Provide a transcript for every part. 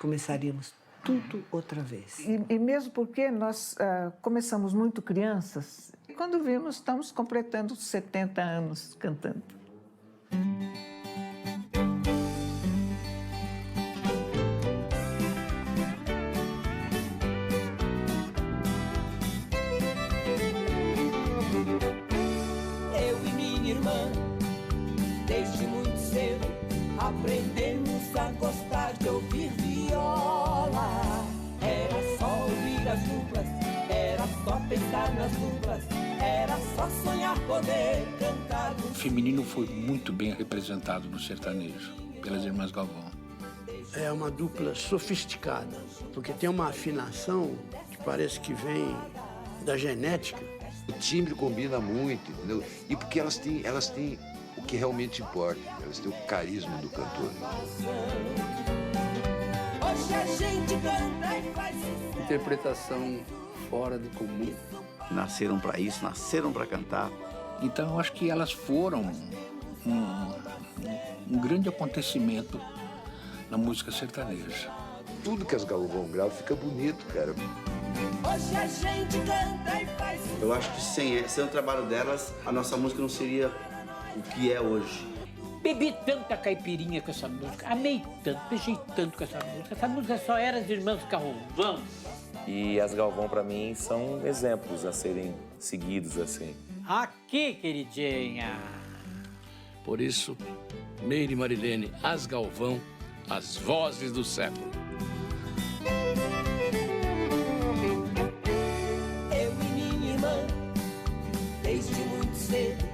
começaríamos tudo outra vez. E mesmo porque nós começamos muito crianças, e quando vimos, estamos completando 70 anos cantando. Eu e minha irmã, desde muito cedo, aprendemos a gostar de ouvir viola. Era só ouvir as duplas, era só pensar nas duplas, era só sonhar poder cantar. O feminino foi muito bem representado no sertanejo, pelas Irmãs Galvão. É uma dupla sofisticada, porque tem uma afinação que parece que vem da genética. O timbre combina muito, entendeu? E porque elas têm o que realmente importa, elas têm o carisma do cantor. Hoje a gente canta e faz Interpretação fora do comum. Nasceram para isso, nasceram para cantar. Então, eu acho que elas foram um grande acontecimento na música sertaneja. Tudo que as Galvão gravam fica bonito, cara. Hoje a gente canta e faz. Eu acho que sem o trabalho delas, a nossa música não seria o que é hoje. Bebi tanta caipirinha com essa música, amei tanto, beijei tanto com essa música. Essa música só era as Irmãs Galvão. E as Galvão, para mim, são exemplos a serem seguidos assim. Aqui, queridinha. Por isso, Meire e Marilene, as Galvão, as vozes do século. Eu e minha irmã, desde muito cedo,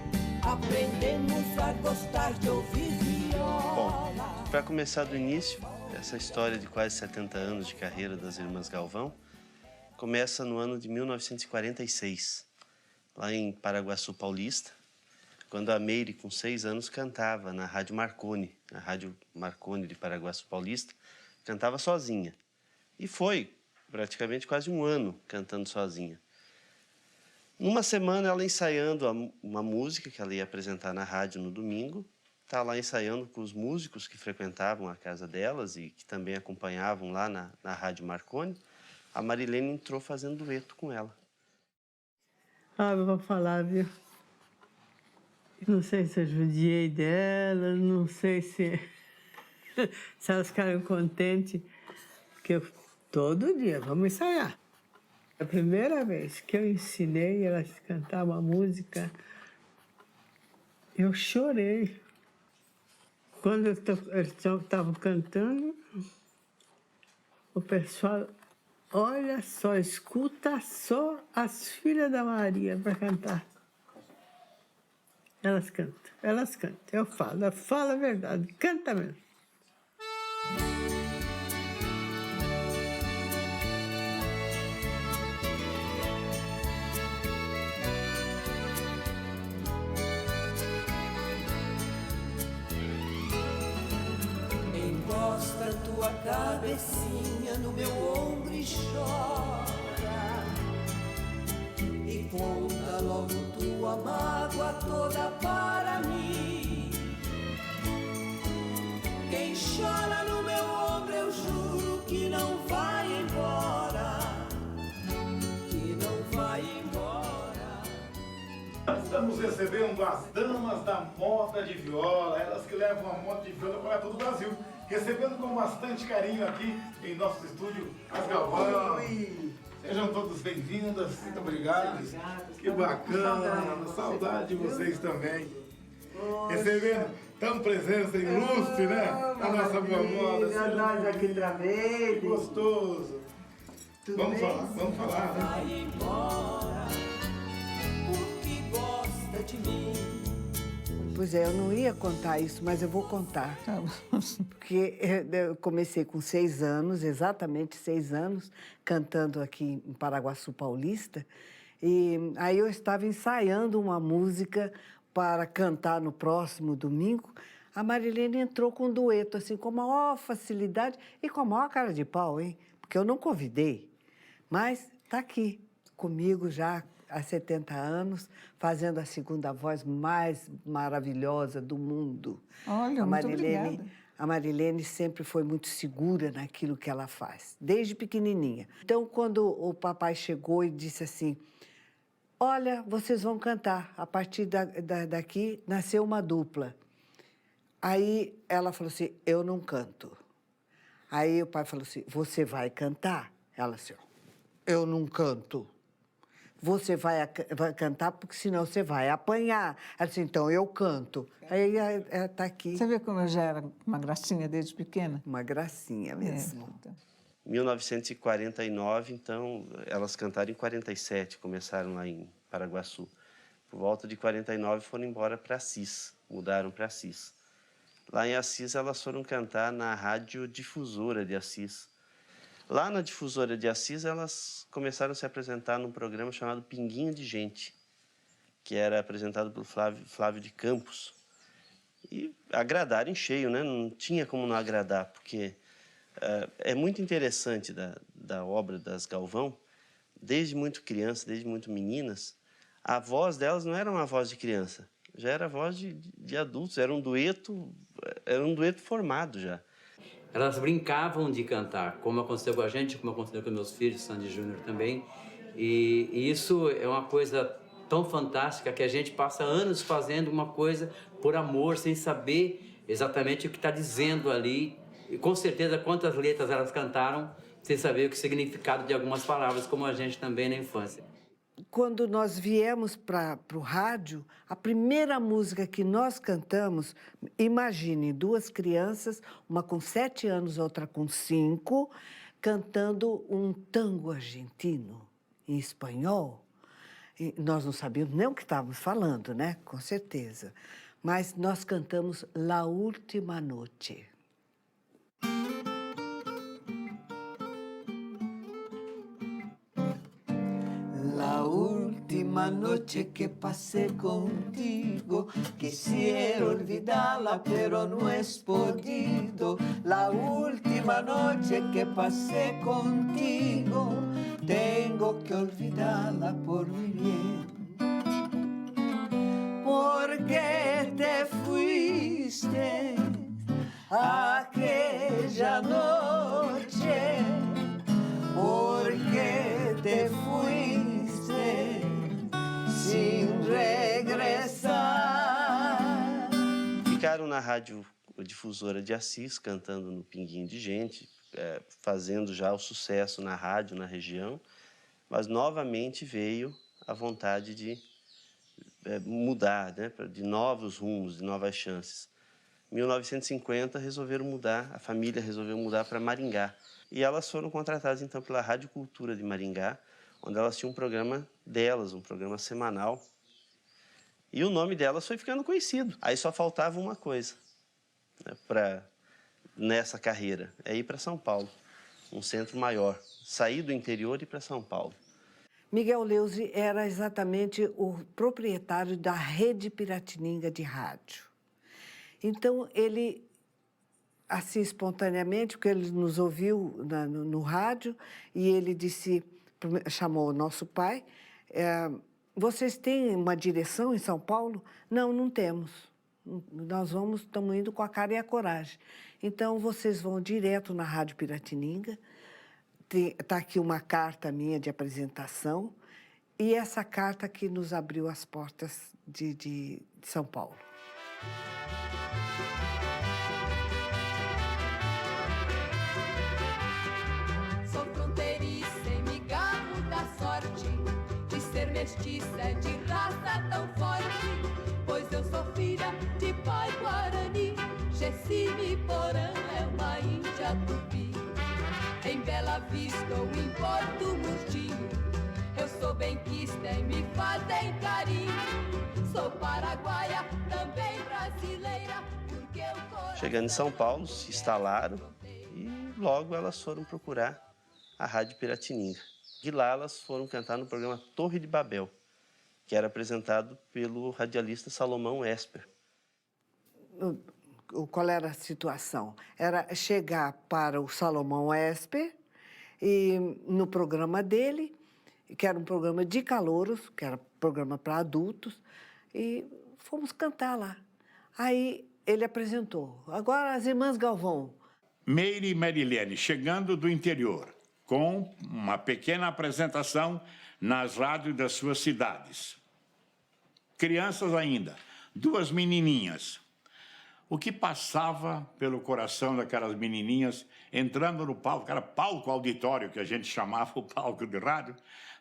aprendemos a gostar de ouvir viola. Bom, para começar do início, essa história de quase 70 anos de carreira das Irmãs Galvão começa no ano de 1946, lá em Paraguaçu Paulista, quando a Meire, com 6 anos, cantava na Rádio Marconi, de Paraguaçu Paulista, cantava sozinha. E foi praticamente quase um ano cantando sozinha. Numa semana, ela ensaiando uma música que ela ia apresentar na rádio no domingo, está lá ensaiando com os músicos que frequentavam a casa delas e que também acompanhavam lá na Rádio Marconi. A Marilene entrou fazendo dueto com ela. Eu vou falar, viu? Não sei se eu judiei delas, não sei se elas ficaram contentes, porque todo dia vamos ensaiar. A primeira vez que eu ensinei elas a cantar uma música, eu chorei. Quando eles estavam cantando, o pessoal, olha só, escuta só as filhas da Maria para cantar. Elas cantam. Eu falo a verdade, canta mesmo. Encosta tua cabecinha no meu ombro e chora. E conta logo tua mágoa toda para mim. Quem chora no meu ombro, eu juro que não vai embora. Que não vai embora. Estamos recebendo as damas da moda de viola, elas que levam a moda de viola para todo o Brasil. Recebendo com bastante carinho aqui em nosso estúdio as Galvão. Sejam todos bem-vindas, muito obrigado. Que bacana, saudade de vocês também. Recebendo tão presença ilustre, né? Na nossa boa moda. Nós aqui também. Que gostoso. Vamos falar, né? Vai embora, porque gosta de mim. Pois é, eu não ia contar isso, mas eu vou contar. Porque eu comecei com 6 anos, exatamente 6 anos, cantando aqui em Paraguaçu Paulista. E aí eu estava ensaiando uma música para cantar no próximo domingo. A Marilene entrou com um dueto, assim, com a maior facilidade e com a maior cara de pau, hein? Porque eu não convidei. Mas está aqui comigo já há 70 anos, fazendo a segunda voz mais maravilhosa do mundo. Olha, a muito obrigada. A Marilene sempre foi muito segura naquilo que ela faz, desde pequenininha. Então, quando o papai chegou e disse assim, olha, vocês vão cantar, a partir daqui nasceu uma dupla. Aí ela falou assim, eu não canto. Aí o pai falou assim, você vai cantar? Ela assim, eu não canto. Você vai cantar, porque senão você vai apanhar. Ela disse, então eu canto. Aí ela está aqui. Você vê como eu já era uma gracinha desde pequena? Uma gracinha mesmo. Em 1949, então, elas cantaram em 47, começaram lá em Paraguaçu. Por volta de 49 foram embora para Assis, mudaram para Assis. Lá em Assis elas foram cantar na Rádio Difusora de Assis. Lá na Difusora de Assis, elas começaram a se apresentar num programa chamado Pinguinho de Gente, que era apresentado pelo Flávio de Campos. E agradaram em cheio, né? Não tinha como não agradar, porque é muito interessante da obra das Galvão, desde muito criança, desde muito meninas, a voz delas não era uma voz de criança, já era a voz de adultos, era um dueto formado já. Elas brincavam de cantar, como aconteceu com a gente, como aconteceu com meus filhos, Sandy Júnior também. E isso é uma coisa tão fantástica que a gente passa anos fazendo uma coisa por amor, sem saber exatamente o que está dizendo ali. E com certeza quantas letras elas cantaram, sem saber o significado de algumas palavras, como a gente também na infância. Quando nós viemos para o rádio, a primeira música que nós cantamos, imagine, duas crianças, uma com 7 anos, outra com 5, cantando um tango argentino em espanhol. E nós não sabíamos nem o que estávamos falando, né? Com certeza. Mas nós cantamos La Última Noche. La última noche que pasé contigo, quisiera olvidarla, pero no es podido. La última noche que pasé contigo, tengo que olvidarla por mi bien. Porque te fuiste aquella noche, porque te fuiste sem regressar. Ficaram na Rádio Difusora de Assis, cantando no Pinguinho de Gente, fazendo já o sucesso na rádio, na região, mas novamente veio a vontade de mudar, né, de novos rumos, de novas chances. Em 1950, resolveram mudar, a família resolveu mudar para Maringá. E elas foram contratadas, então, pela Rádio Cultura de Maringá, onde elas tinham um programa delas, um programa semanal. E o nome delas foi ficando conhecido. Aí só faltava uma coisa, né, nessa carreira, é ir para São Paulo, um centro maior, sair do interior e ir para São Paulo. Miguel Leuze era exatamente o proprietário da Rede Piratininga de rádio. Então, ele, assim, espontaneamente, porque ele nos ouviu no rádio, e ele disse, chamou o nosso pai, vocês têm uma direção em São Paulo? Não, não temos. Nós estamos indo com a cara e a coragem. Então, vocês vão direto na Rádio Piratininga. Está aqui uma carta minha de apresentação, e essa carta que nos abriu as portas de São Paulo. Sou fronteiriça e me gabo da sorte de ser mestiça de raça tão forte, pois eu sou filha de pai guarani, Jessime Porã é uma índia tupi. Em Bela Vista ou em Porto Murtinho, eu sou benquista e me fazem carinho. Sou paraguaia, também brasileira, porque eu tô... Chegando em São Paulo, se instalaram e logo elas foram procurar a Rádio Piratininga. De lá elas foram cantar no programa Torre de Babel, que era apresentado pelo radialista Salomão Esper. Qual era a situação? Era chegar para o Salomão Esper e no programa dele, que era um programa de calouros, que era um programa para adultos, e fomos cantar lá. Aí ele apresentou. Agora, as irmãs Galvão. Meire e Marilene, chegando do interior, com uma pequena apresentação nas rádios das suas cidades. Crianças ainda, 2 menininhas. O que passava pelo coração daquelas menininhas entrando no palco, era palco auditório, que a gente chamava o palco de rádio,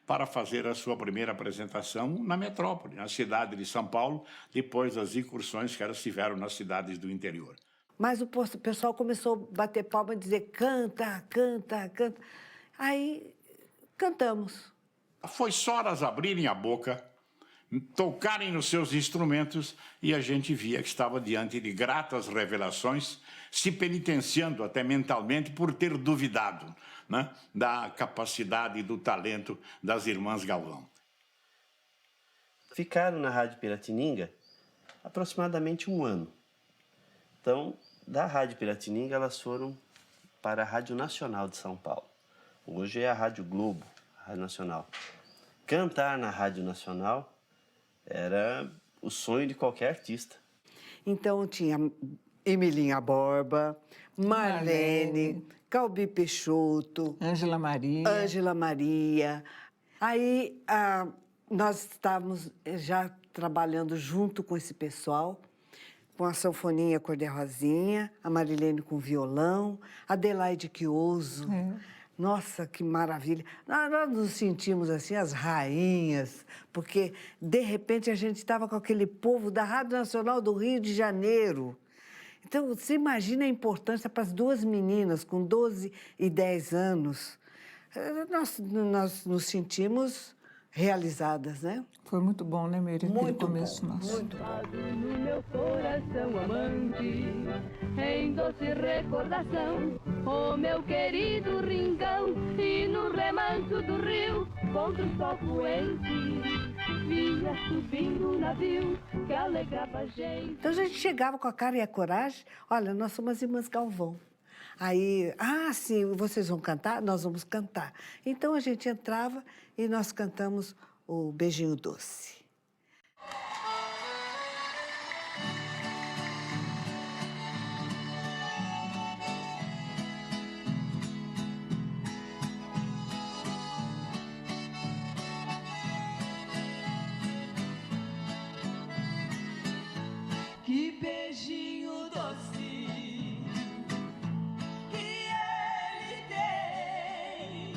para fazer a sua primeira apresentação na metrópole, na cidade de São Paulo, depois das incursões que elas tiveram nas cidades do interior. Mas o pessoal começou a bater palma e dizer, canta, canta, canta. Aí, cantamos. Foi só elas abrirem a boca, tocarem nos seus instrumentos e a gente via que estava diante de gratas revelações, se penitenciando até mentalmente por ter duvidado, né, da capacidade e do talento das irmãs Galvão. Ficaram na Rádio Piratininga aproximadamente 1 ano. Então, da Rádio Piratininga, elas foram para a Rádio Nacional de São Paulo. Hoje é a Rádio Globo, a Rádio Nacional. Cantar na Rádio Nacional era o sonho de qualquer artista. Então tinha Emilinha Borba, Marlene, Calbi Peixoto, Ângela Maria. Aí nós estávamos já trabalhando junto com esse pessoal, com a sanfoninha Cor-de-Rosinha, a Marilene com violão, Adelaide Quioso. Nossa, que maravilha. Nós nos sentimos assim, as rainhas, porque, de repente, a gente estava com aquele povo da Rádio Nacional do Rio de Janeiro. Então, você imagina a importância para as 2 meninas com 12 e 10 anos. Nós nos sentimos realizadas, né? Foi muito bom, né, Meire? Muito começo bom, nosso. muito bom. No meu coração amante, em doce recordação, o meu querido rincão, e no remanso do rio, contra o sol poente, vinha subindo um navio que alegrava a gente. Então a gente chegava com a cara e a coragem, olha, nós somos as irmãs Galvão. Aí, sim, vocês vão cantar? Nós vamos cantar. Então a gente entrava e nós cantamos o Beijinho Doce. Que beijinho doce que ele tem.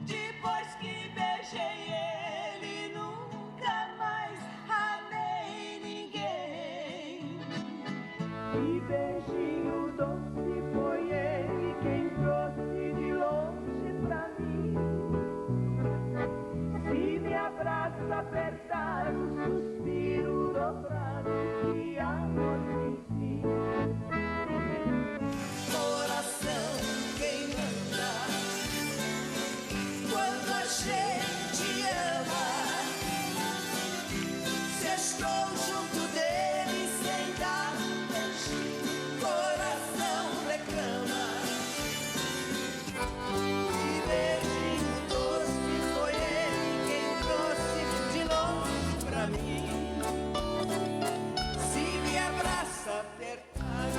Depois que beijei ele, nunca mais amei ninguém. Que beijinho doce foi ele quem trouxe de longe pra mim. Se me abraça apertar, um suspiro dobrado, que amor sem fim. Coração quem manda quando a gente ama. Se estou junto dele sem dar um beijinho, coração reclama. Que beijinho doce foi ele quem trouxe de longe pra mim. Se me abraça apertado,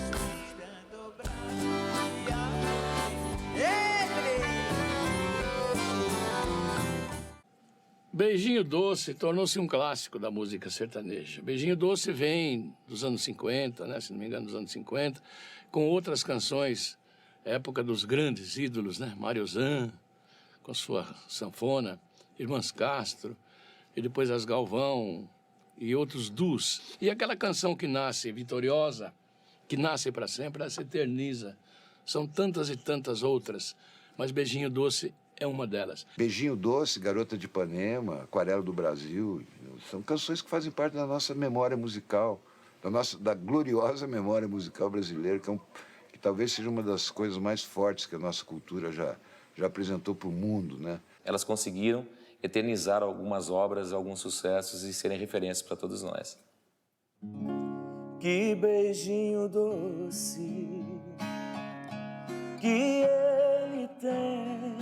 suspira dobrado, e amor. Beijinho Doce tornou-se um clássico da música sertaneja. Beijinho Doce vem dos anos 50, né, se não me engano, dos anos 50, com outras canções, época dos grandes ídolos, né? Mário Zan, com sua sanfona, Irmãs Castro, e depois as Galvão e outros dus. E aquela canção que nasce vitoriosa, que nasce para sempre, ela se eterniza. São tantas e tantas outras, mas Beijinho Doce é uma delas. Beijinho Doce, Garota de Ipanema, Aquarela do Brasil, são canções que fazem parte da nossa memória musical, da gloriosa memória musical brasileira, que talvez seja uma das coisas mais fortes que a nossa cultura já apresentou para o mundo, né? Elas conseguiram eternizar algumas obras, alguns sucessos e serem referências para todos nós. Que beijinho doce que ele tem.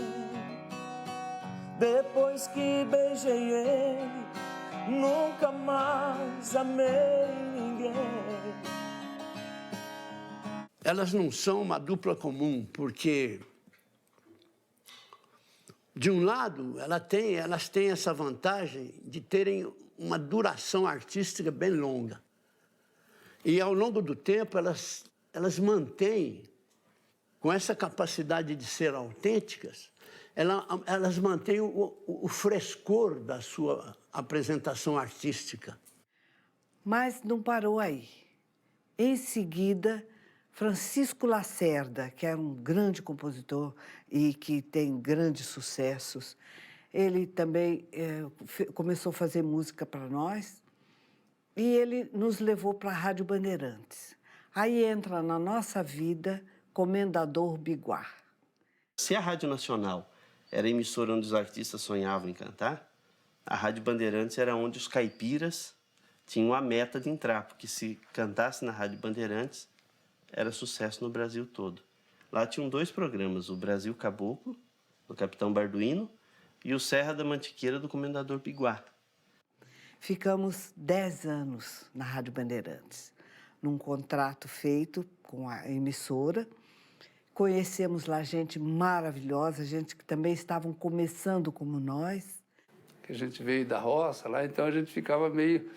Depois que beijei ele, nunca mais amei ninguém. elas não são uma dupla comum, porque, de um lado, elas têm essa vantagem de terem uma duração artística bem longa. E, ao longo do tempo, elas mantêm, com essa capacidade de ser autênticas, elas mantêm o frescor da sua apresentação artística. Mas não parou aí. Em seguida, Francisco Lacerda, que era um grande compositor e que tem grandes sucessos, ele também começou a fazer música para nós e ele nos levou para a Rádio Bandeirantes. Aí entra na nossa vida Comendador Biguá. Se a Rádio Nacional era a emissora onde os artistas sonhavam em cantar, a Rádio Bandeirantes era onde os caipiras tinham a meta de entrar, porque se cantasse na Rádio Bandeirantes, era sucesso no Brasil todo. Lá tinham 2 programas, o Brasil Caboclo, do Capitão Barduino, e o Serra da Mantiqueira, do Comendador Biguá. Ficamos 10 anos na Rádio Bandeirantes, num contrato feito com a emissora. Conhecemos lá gente maravilhosa, gente que também estavam começando como nós. Que a gente veio da roça lá, então a gente ficava meio,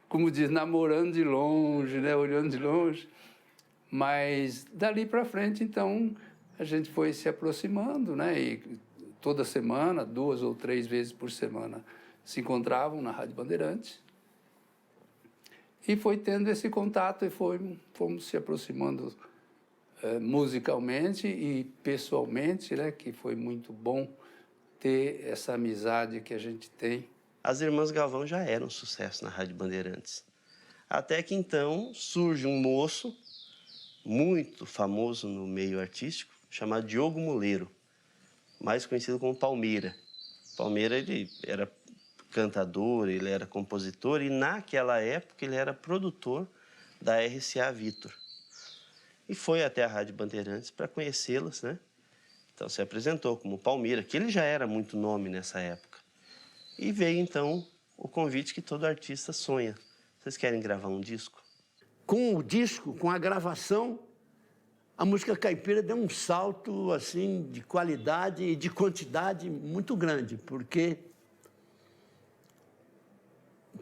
como diz, namorando de longe, né? Olhando de longe. Mas dali para frente, então, a gente foi se aproximando, né? E toda semana, 2 ou 3 vezes por semana, se encontravam na Rádio Bandeirantes. E foi tendo esse contato e fomos se aproximando musicalmente e pessoalmente, né? Que foi muito bom ter essa amizade que a gente tem. As Irmãs Galvão já eram um sucesso na Rádio Bandeirantes. Até que, então, surge um moço muito famoso no meio artístico, chamado Diogo Moleiro, mais conhecido como Palmeira. Palmeira, ele era cantador, ele era compositor e, naquela época, ele era produtor da RCA Victor. E foi até a Rádio Bandeirantes para conhecê-las, né? Então, se apresentou como Palmeira, que ele já era muito nome nessa época. E veio, então, o convite que todo artista sonha. Vocês querem gravar um disco? Com o disco, com a gravação, a música caipira deu um salto, assim, de qualidade e de quantidade muito grande, porque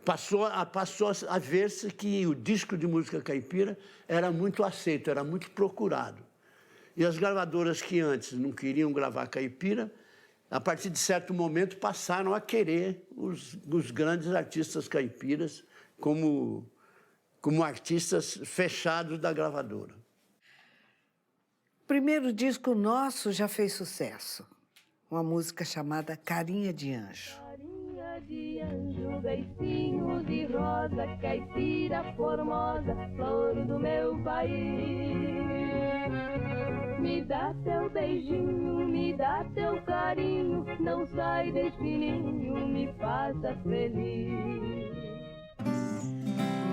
passou a ver-se que o disco de música caipira era muito aceito, era muito procurado. E as gravadoras que antes não queriam gravar caipira, a partir de certo momento passaram a querer os grandes artistas caipiras como artistas fechados da gravadora. O primeiro disco nosso já fez sucesso. Uma música chamada Carinha de Anjo. Carinha de anjo, beicinho de rosa, caipira formosa, flor do meu país. Me dá teu beijinho, me dá teu carinho, não sai desse ninho, me faça feliz.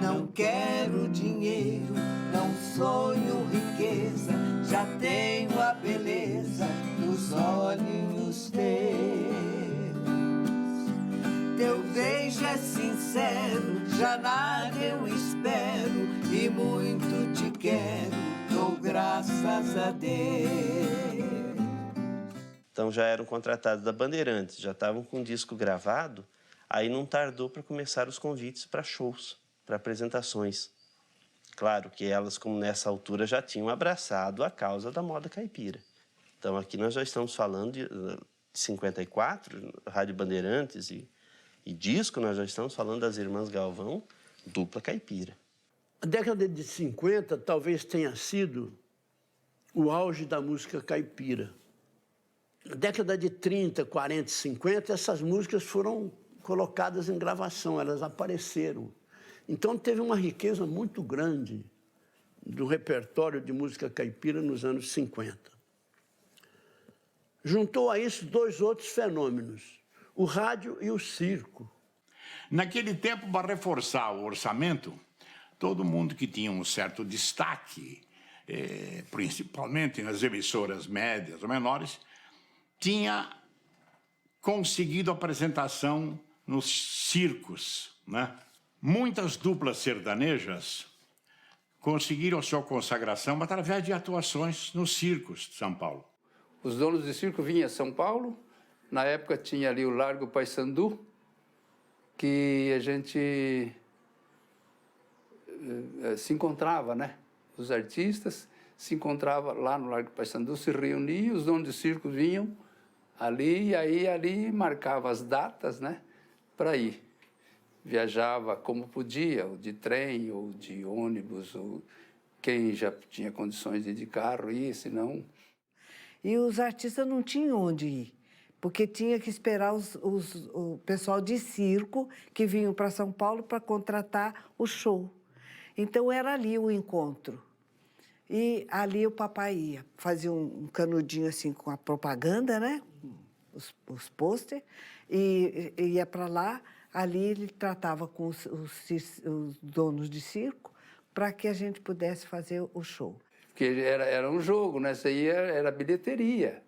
Não quero dinheiro, não sonho riqueza, já tenho a beleza dos olhinhos teus. Teu beijo é sincero, já nada eu espero e muito te quero, dou graças a Deus. Então já eram contratados da Bandeirantes, já estavam com o disco gravado, aí não tardou para começar os convites para shows, para apresentações. Claro que elas, como nessa altura, já tinham abraçado a causa da moda caipira. Então aqui nós já estamos falando de 54, Rádio Bandeirantes e disco, nós já estamos falando das Irmãs Galvão, dupla caipira. A década de 50 talvez tenha sido o auge da música caipira. Na década de 30, 40, 50, essas músicas foram colocadas em gravação, elas apareceram. Então teve uma riqueza muito grande do repertório de música caipira nos anos 50. Juntou a isso 2 outros fenômenos, o rádio e o circo. Naquele tempo, para reforçar o orçamento, todo mundo que tinha um certo destaque, principalmente nas emissoras médias ou menores, tinha conseguido apresentação nos circos, né? Muitas duplas sertanejas conseguiram sua consagração através de atuações nos circos de São Paulo. Os donos de circo vinham a São Paulo. Na época tinha ali o Largo Paissandu, que a gente se encontrava, né? Os artistas se encontravam lá no Largo Paissandu, se reuniam, os donos de circo vinham ali, e aí ali marcava as datas, né? Para ir. Viajava como podia, ou de trem, ou de ônibus, ou quem já tinha condições de ir de carro ia, senão... E os artistas não tinham onde ir, porque tinha que esperar o pessoal de circo que vinham para São Paulo para contratar o show. Então, era ali o encontro. E ali o papai ia, fazia um canudinho assim com a propaganda, né? Os pôster, e ia para lá. Ali ele tratava com os donos de circo para que a gente pudesse fazer o show. Porque era um jogo, né? Isso aí era bilheteria.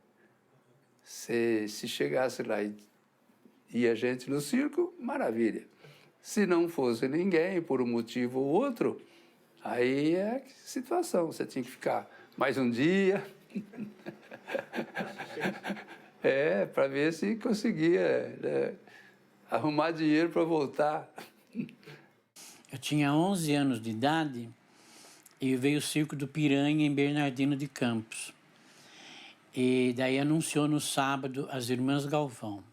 Se chegasse lá e ia gente no circo, maravilha. Se não fosse ninguém, por um motivo ou outro, aí é situação. Você tinha que ficar mais um dia. Para ver se conseguia, né, arrumar dinheiro para voltar. Eu tinha 11 anos de idade e veio o Circo do Piranha em Bernardino de Campos. E daí anunciou no sábado as Irmãs Galvão.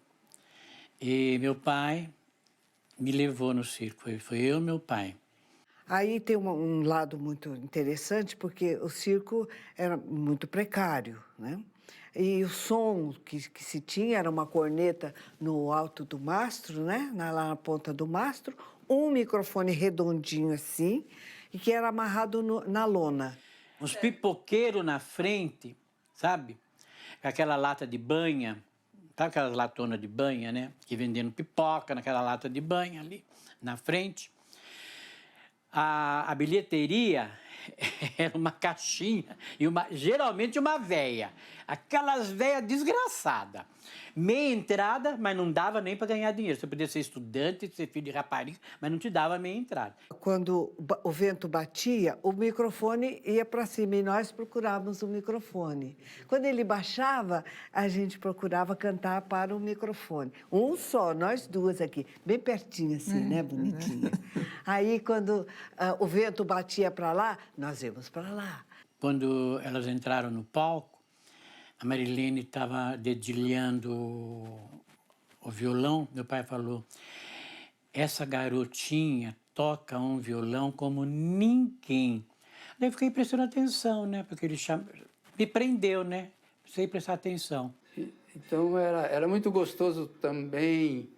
E meu pai me levou no circo, foi eu e meu pai. Aí tem um lado muito interessante, porque o circo era muito precário, né? E o som que se tinha era uma corneta no alto do mastro, né? Lá na ponta do mastro, um microfone redondinho assim, e que era amarrado na lona. Uns pipoqueiros na frente, sabe? Aquela lata de banha, sabe aquelas latonas de banha, né? Que vendendo pipoca naquela lata de banha ali, na frente. A bilheteria era uma caixinha e geralmente uma véia. Aquelas véias desgraçadas. Meia entrada, mas não dava nem para ganhar dinheiro. Você podia ser estudante, ser filho de rapariga, mas não te dava meia entrada. Quando o vento batia, o microfone ia para cima e nós procurávamos o microfone. Quando ele baixava, a gente procurava cantar para o microfone. Um só, nós duas aqui, bem pertinho assim, né, bonitinha. Aí, quando o vento batia para lá, nós íamos para lá. Quando elas entraram no palco, a Marilene estava dedilhando o violão. Meu pai falou, essa garotinha toca um violão como ninguém. Daí eu fiquei prestando atenção, né? Porque ele me prendeu, né? Precisei prestar atenção. Então era muito gostoso também,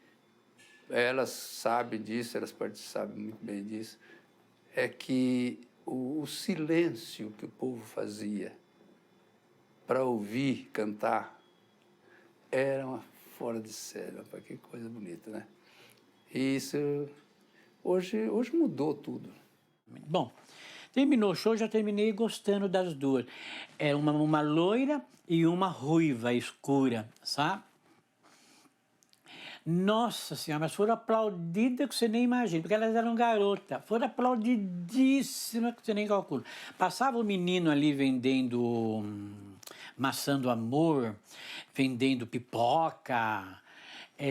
elas sabem disso, elas sabem muito bem disso, é que o silêncio que o povo fazia para ouvir cantar era uma fora de série, que coisa bonita, né? E isso hoje mudou tudo. Bom, terminou o show, já terminei gostando das duas. Era uma loira e uma ruiva escura, sabe? Nossa Senhora, mas foram aplaudidas que você nem imagina, porque elas eram garotas. Foram aplaudidíssimas que você nem calcula. Passava o menino ali vendendo maçã do amor, vendendo pipoca.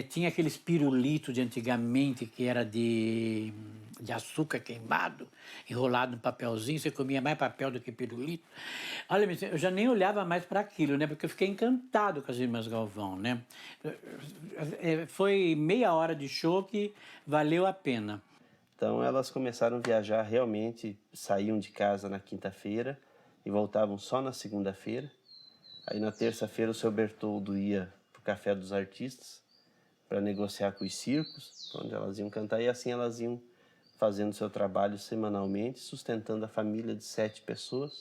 Tinha aqueles pirulitos de antigamente que era de açúcar queimado, enrolado no papelzinho. Você comia mais papel do que pirulito. Olha, eu já nem olhava mais para aquilo, né? Porque eu fiquei encantado com as Irmãs Galvão, né? Foi meia hora de show que valeu a pena. Então elas começaram a viajar realmente, saíam de casa na quinta-feira e voltavam só na segunda-feira. Aí na terça-feira o seu Bertoldo ia para o Café dos Artistas para negociar com os circos, onde elas iam cantar, e assim elas iam fazendo seu trabalho semanalmente, sustentando a família de 7 pessoas,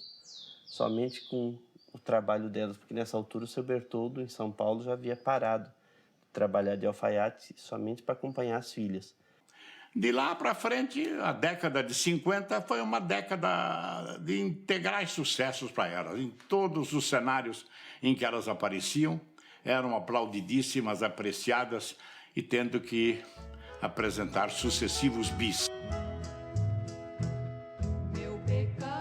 somente com o trabalho delas, porque nessa altura o seu Bertoldo, em São Paulo, já havia parado de trabalhar de alfaiate somente para acompanhar as filhas. De lá para frente, a década de 50 foi uma década de integrais sucessos para elas. Em todos os cenários em que elas apareciam, eram aplaudidíssimas, apreciadas e tendo que apresentar sucessivos bis. Meu pecado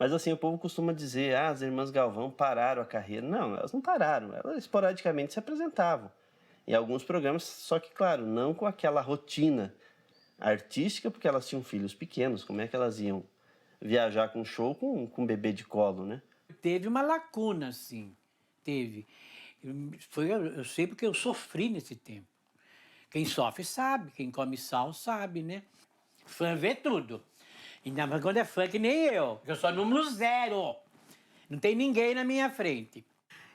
Mas assim, o povo costuma dizer, as irmãs Galvão pararam a carreira. Não, elas não pararam, elas esporadicamente se apresentavam em alguns programas, só que, claro, não com aquela rotina artística, porque elas tinham filhos pequenos. Como é que elas iam viajar com um show com um bebê de colo, né? Teve uma lacuna, sim, teve. Eu sei porque eu sofri nesse tempo. Quem sofre sabe, quem come sal sabe, né? Fã vê tudo. Ainda mais quando é fã que nem eu sou número 0. Não tem ninguém na minha frente.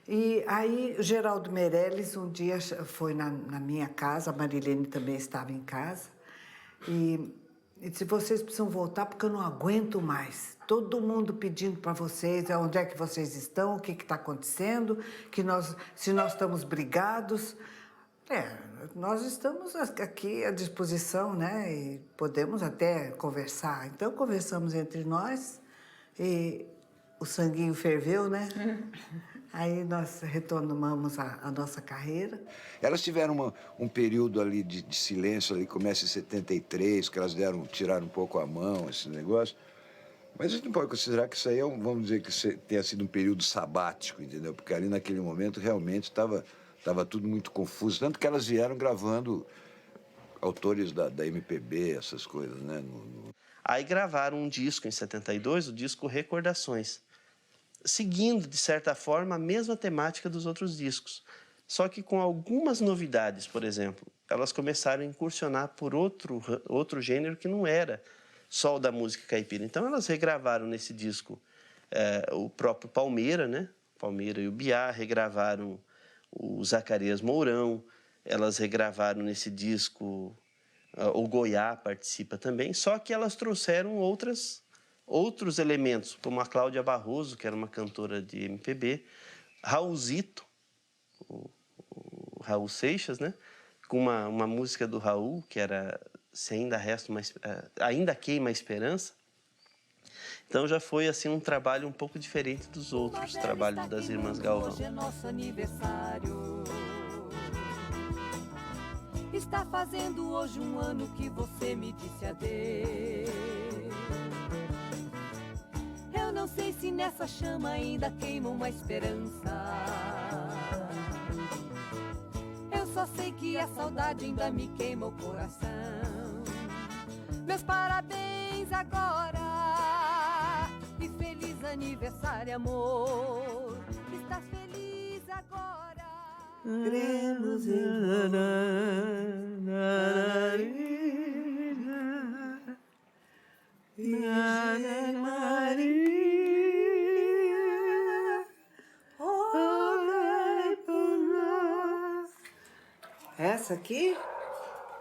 E aí, o Geraldo Meirelles um dia foi na minha casa, a Marilene também estava em casa, e disse, vocês precisam voltar porque eu não aguento mais. Todo mundo pedindo para vocês onde é que vocês estão, o que está acontecendo, se nós estamos brigados. Nós estamos aqui à disposição, né? E podemos até conversar. Então, conversamos entre nós e o sanguinho ferveu, né? Aí nós retomamos a nossa carreira. Elas tiveram um período ali de silêncio, ali começa em 73, que elas tiraram um pouco a mão, esse negócio. Mas a gente não pode considerar que isso aí vamos dizer que tenha sido um período sabático, entendeu? Porque ali naquele momento realmente estava tudo muito confuso, tanto que elas vieram gravando autores da MPB, essas coisas, né? Aí gravaram um disco em 72, o disco Recordações, seguindo, de certa forma, a mesma temática dos outros discos, só que com algumas novidades. Por exemplo, elas começaram a incursionar por outro gênero que não era só o da música caipira. Então elas regravaram nesse disco o próprio Palmeira, né? Palmeira e o Biá, regravaram o Zacarias Mourão, elas regravaram nesse disco, o Goiá participa também, só que elas trouxeram outros elementos, como a Cláudia Barroso, que era uma cantora de MPB, Raulzito, o Raul Seixas, né? Com uma música do Raul, que era Se Ainda Resta Ainda Queima a Esperança. Então já foi assim um trabalho um pouco diferente dos outros trabalhos das Irmãs Galvão. Hoje é nosso aniversário. Está fazendo hoje um ano que você me disse adeus. Eu não sei se nessa chama ainda queima uma esperança. Eu só sei que a saudade ainda me queima o coração. Meus parabéns agora. E feliz aniversário, amor. Estás feliz agora? Cremos Virgem Maria, rogai por nós. Essa aqui?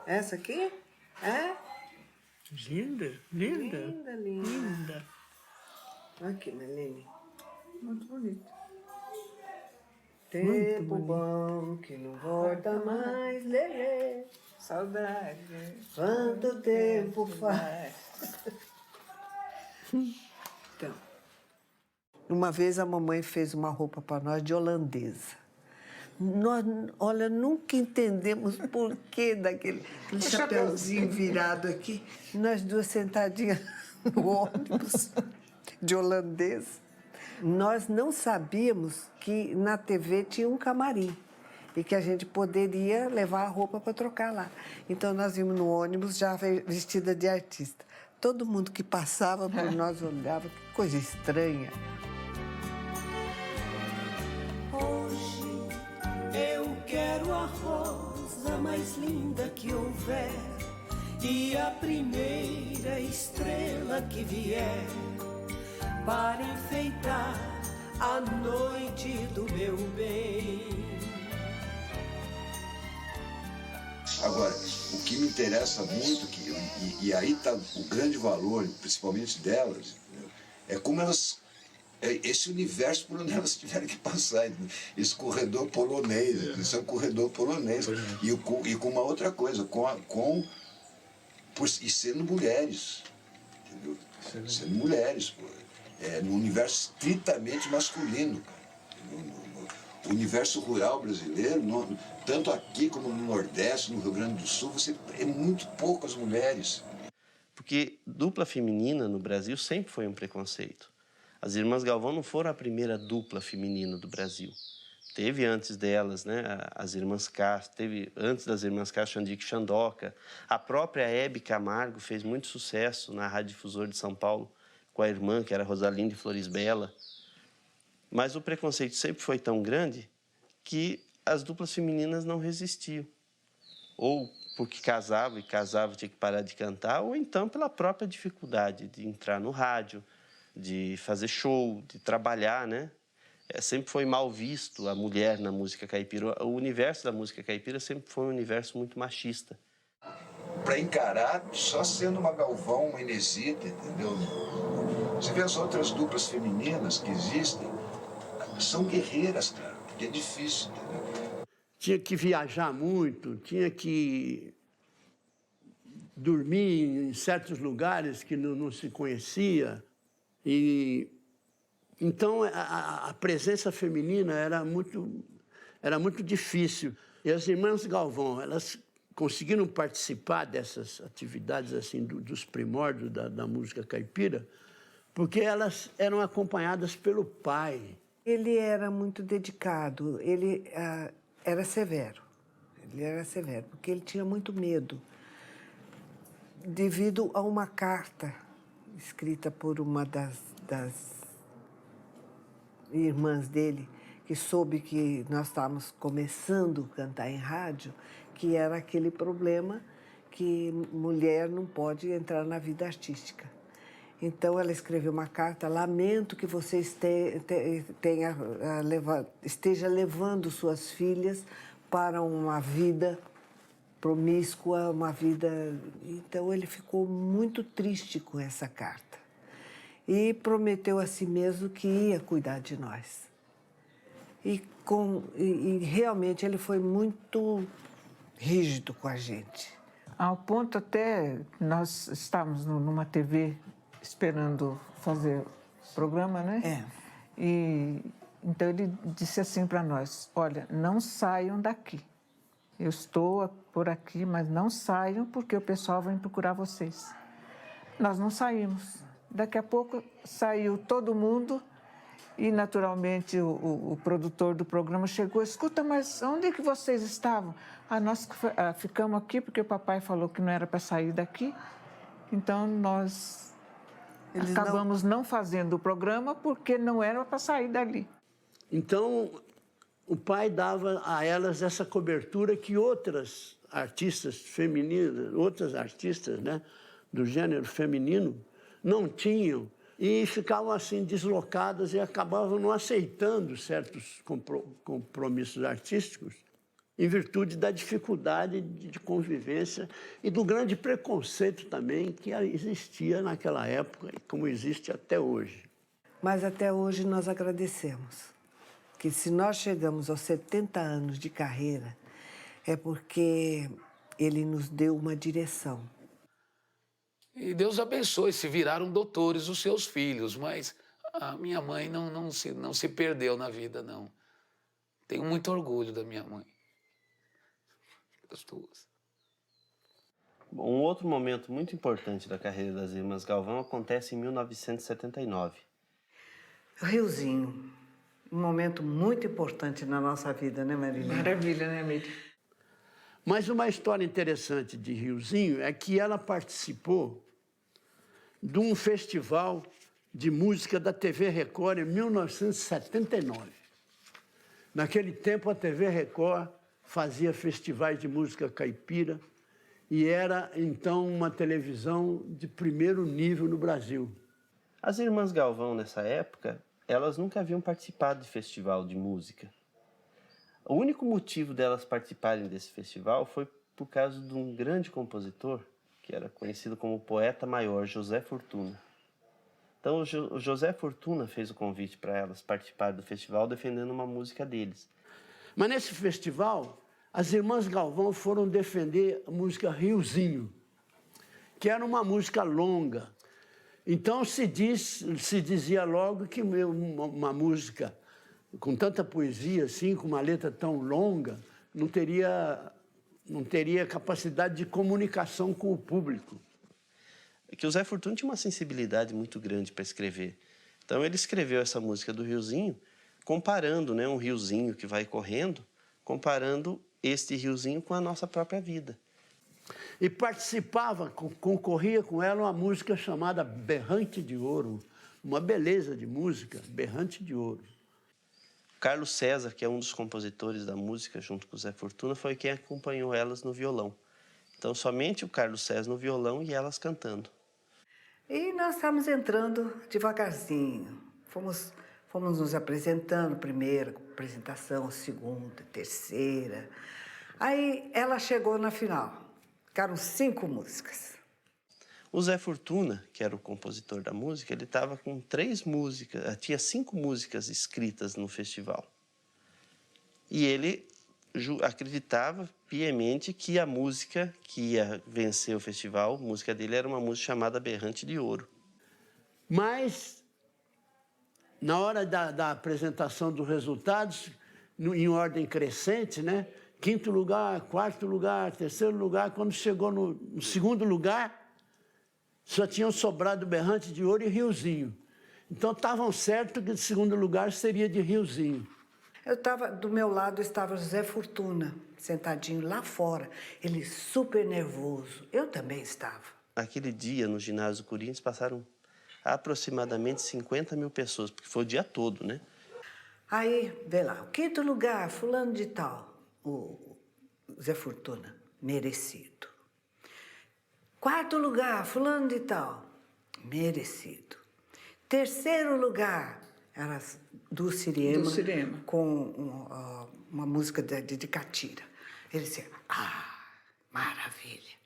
Essa aqui? É? Linda, linda. Linda, linda. Aqui, Marlene. Muito bonito. Tempo bom que não volta mais, lelê. Saudade. Quanto tempo faz. Então, uma vez a mamãe fez uma roupa para nós de holandesa. Nós, olha, nunca entendemos por que daquele chapeuzinho virado aqui. Nós duas sentadinhas no ônibus de holandês. Nós não sabíamos que na TV tinha um camarim e que a gente poderia levar a roupa para trocar lá. Então, nós íamos no ônibus já vestida de artista. Todo mundo que passava por nós olhava, que coisa estranha. Hoje eu quero a rosa mais linda que houver e a primeira estrela que vier para enfeitar a noite do meu bem. Agora, o que me interessa muito, e aí está o grande valor, principalmente delas, entendeu? É como elas, esse universo por onde elas tiveram que passar, entendeu? Esse corredor polonês, esse é um corredor polonês, e com uma outra coisa, e sendo mulheres, entendeu? Sendo mulheres, pô. No universo estritamente masculino, cara. O universo rural brasileiro, tanto aqui como no Nordeste, no Rio Grande do Sul, você é muito poucas mulheres. Porque dupla feminina no Brasil sempre foi um preconceito. As Irmãs Galvão não foram a primeira dupla feminina do Brasil. Teve antes delas, né, as Irmãs Castro, teve antes das Irmãs Castro, Xandique Xandoca. A própria Hebe Camargo fez muito sucesso na Rádio Difusor de São Paulo com a irmã, que era Rosalinda e Florisbela. Mas o preconceito sempre foi tão grande que as duplas femininas não resistiam. Ou porque casava tinha que parar de cantar, ou então pela própria dificuldade de entrar no rádio, de fazer show, de trabalhar, né? Sempre foi mal visto a mulher na música caipira. O universo da música caipira sempre foi um universo muito machista. Para encarar, só sendo uma Galvão, uma Inesita, entendeu? Você vê as outras duplas femininas que existem, são guerreiras, cara, porque é difícil, entendeu? Tinha que viajar muito, tinha que dormir em certos lugares que não se conhecia. Então, a presença feminina era muito difícil. E as Irmãs Galvão, elas conseguiram participar dessas atividades assim, dos primórdios da música caipira, porque elas eram acompanhadas pelo pai. Ele era muito dedicado, ele era severo. Ele era severo, porque ele tinha muito medo, devido a uma carta escrita por uma das irmãs dele, que soube que nós estávamos começando a cantar em rádio, que era aquele problema que mulher não pode entrar na vida artística. Então, ela escreveu uma carta: lamento que você esteja levando suas filhas para uma vida promíscua, uma vida... Então, ele ficou muito triste com essa carta e prometeu a si mesmo que ia cuidar de nós. E realmente ele foi muito rígido com a gente. Ao ponto até nós estávamos numa TV esperando fazer programa, né? E então ele disse assim para nós: olha, não saiam daqui. Eu estou por aqui, mas não saiam porque o pessoal vai procurar vocês. Nós não saímos. Daqui a pouco saiu todo mundo e, naturalmente, o produtor do programa chegou: escuta, mas onde é que vocês estavam? Nós ficamos aqui porque o papai falou que não era para sair daqui. Então, nós acabamos não fazendo o programa porque não era para sair dali. Então, o pai dava a elas essa cobertura que outras artistas femininas, outras artistas, né, do gênero feminino, não tinham, e ficavam assim deslocadas e acabavam não aceitando certos compromissos artísticos em virtude da dificuldade de convivência e do grande preconceito também que existia naquela época e como existe até hoje. Mas até hoje nós agradecemos que, se nós chegamos aos 70 anos de carreira, é porque ele nos deu uma direção. E Deus abençoe, se viraram doutores os seus filhos, mas a minha mãe não se perdeu na vida, não. Tenho muito orgulho da minha mãe. Das duas. Bom, um outro momento muito importante da carreira das Irmãs Galvão acontece em 1979. Riozinho, um momento muito importante na nossa vida, né, Marília? Maravilha, né, Marília? Mas uma história interessante de Riozinho é que ela participou de um festival de música da TV Record em 1979. Naquele tempo, a TV Record fazia festivais de música caipira e era, então, uma televisão de primeiro nível no Brasil. As Irmãs Galvão, nessa época, elas nunca haviam participado de festival de música. O único motivo delas participarem desse festival foi por causa de um grande compositor, que era conhecido como poeta maior, José Fortuna. Então, o José Fortuna fez o convite para elas participarem do festival defendendo uma música deles. Mas nesse festival, as Irmãs Galvão foram defender a música Riozinho, que era uma música longa. Então, se dizia logo que uma música com tanta poesia, assim, com uma letra tão longa, não teria capacidade de comunicação com o público. É que o Zé Fortuna tinha uma sensibilidade muito grande para escrever. Então ele escreveu essa música do riozinho, comparando, né, um riozinho que vai correndo, comparando este riozinho com a nossa própria vida. E participava, concorria com ela uma música chamada Berrante de Ouro, uma beleza de música, Berrante de Ouro. Carlos César, que é um dos compositores da música, junto com o Zé Fortuna, foi quem acompanhou elas no violão. Então, somente o Carlos César no violão e elas cantando. E nós estávamos entrando devagarzinho. Fomos nos apresentando, primeira apresentação, segunda, terceira. Aí ela chegou na final. Ficaram 5 músicas. O Zé Fortuna, que era o compositor da música, ele estava com 3 músicas, tinha 5 músicas escritas no festival. E ele acreditava piamente que a música que ia vencer o festival, a música dele era uma música chamada Berrante de Ouro. Mas, na hora da apresentação dos resultados, em ordem crescente, né? 5º lugar, 4º lugar, 3º lugar, quando chegou no 2º lugar, só tinham sobrado Berrante de Ouro e Riozinho. Então, estavam certos que o 2º lugar seria de Riozinho. Do meu lado estava José Fortuna, sentadinho lá fora, ele super nervoso. Eu também estava. Aquele dia, no ginásio do Corinthians, passaram aproximadamente 50 mil pessoas, porque foi o dia todo, né? Aí, vê lá, o 5º lugar, fulano de tal, o Zé Fortuna, merecido. 4º lugar, fulano de tal, merecido. 3º lugar, era Dulce Irema, com uma música de Catira. Ele disse, maravilha.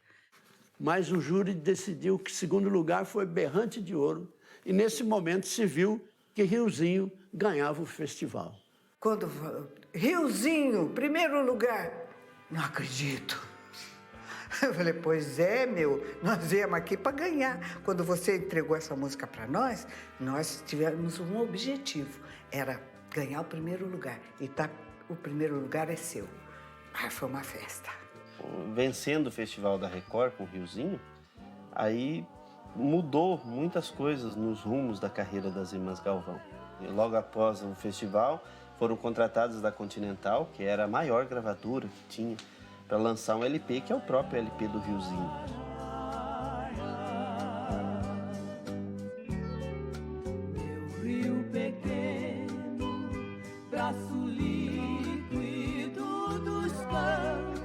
Mas o júri decidiu que 2º lugar foi Berrante de Ouro. E nesse momento se viu que Riozinho ganhava o festival. Quando Riozinho, 1º lugar, não acredito. Eu falei, pois é, nós viemos aqui para ganhar. Quando você entregou essa música para nós tivemos um objetivo, era ganhar o 1º lugar. E o 1º lugar é seu. Foi uma festa. Vencendo o Festival da Record com o Riozinho, aí mudou muitas coisas nos rumos da carreira das Irmãs Galvão. E logo após o festival, foram contratadas da Continental, que era a maior gravadora que tinha, para lançar um LP, que é o próprio LP do Riozinho. Meu rio pequeno, braço líquido dos campos,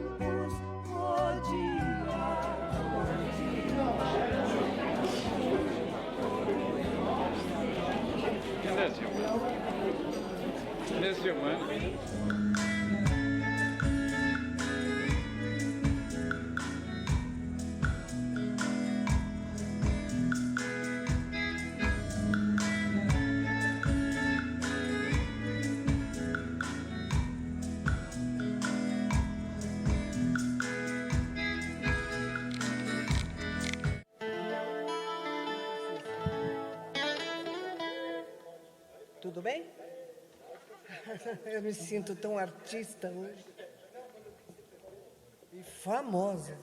Tudo bem? Eu me sinto tão artista hoje. E famosa.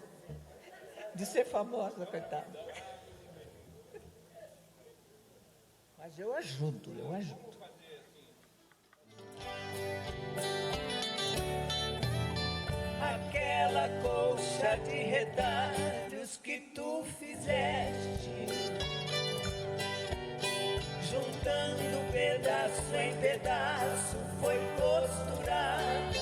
De ser famosa, coitada. Mas eu ajudo. aquela colcha de retalhos que tu fizeste, juntando pedaço em pedaço, foi costurada,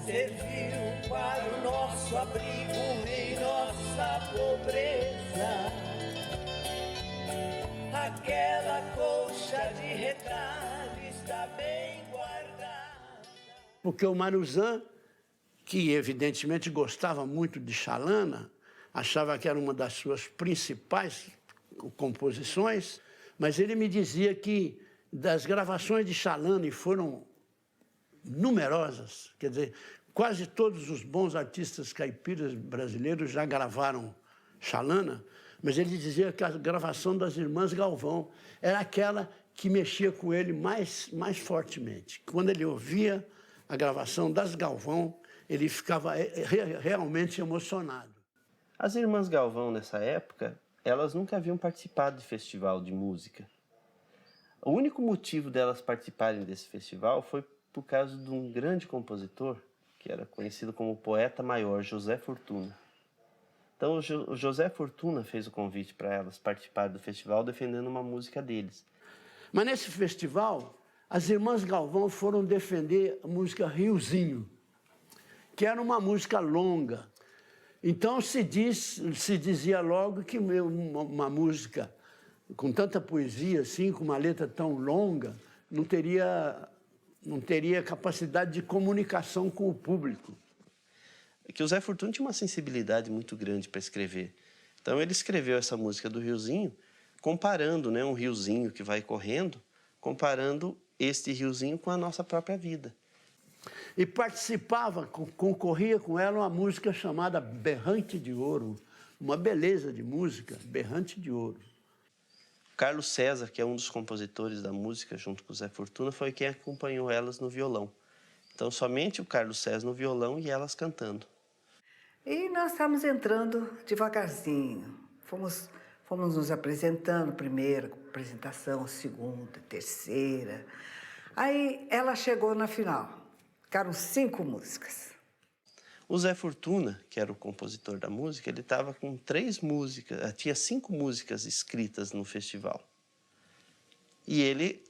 serviu para o nosso abrigo em nossa pobreza. Aquela colcha de retalho está bem guardada. Porque o Maruzan, que evidentemente gostava muito de Xalana, achava que era uma das suas principais composições, mas ele me dizia que das gravações de Xalana, e foram numerosas, quer dizer, quase todos os bons artistas caipiras brasileiros já gravaram Xalana, mas ele dizia que a gravação das Irmãs Galvão era aquela que mexia com ele mais fortemente. Quando ele ouvia a gravação das Galvão, ele ficava realmente emocionado. As Irmãs Galvão, nessa época, elas nunca haviam participado de festival de música. O único motivo delas participarem desse festival foi por causa de um grande compositor, que era conhecido como poeta maior, José Fortuna. Então, o José Fortuna fez o convite para elas participarem do festival defendendo uma música deles. Mas nesse festival, as Irmãs Galvão foram defender a música Riozinho, que era uma música longa. Então, se dizia logo que uma música com tanta poesia, assim, com uma letra tão longa, não teria capacidade de comunicação com o público. Que o Zé Fortuna tinha uma sensibilidade muito grande para escrever. Então ele escreveu essa música do Riozinho, comparando, né, um riozinho que vai correndo, comparando este riozinho com a nossa própria vida. E concorria com ela uma música chamada Berrante de Ouro, uma beleza de música, Berrante de Ouro. Carlos César, que é um dos compositores da música, junto com o Zé Fortuna, foi quem acompanhou elas no violão. Então, somente o Carlos César no violão e elas cantando. E nós estávamos entrando devagarzinho. Fomos nos apresentando, primeira apresentação, segunda, terceira. Aí ela chegou na final. Ficaram 5 músicas. O Zé Fortuna, que era o compositor da música, ele estava com 3 músicas, tinha 5 músicas escritas no festival. E ele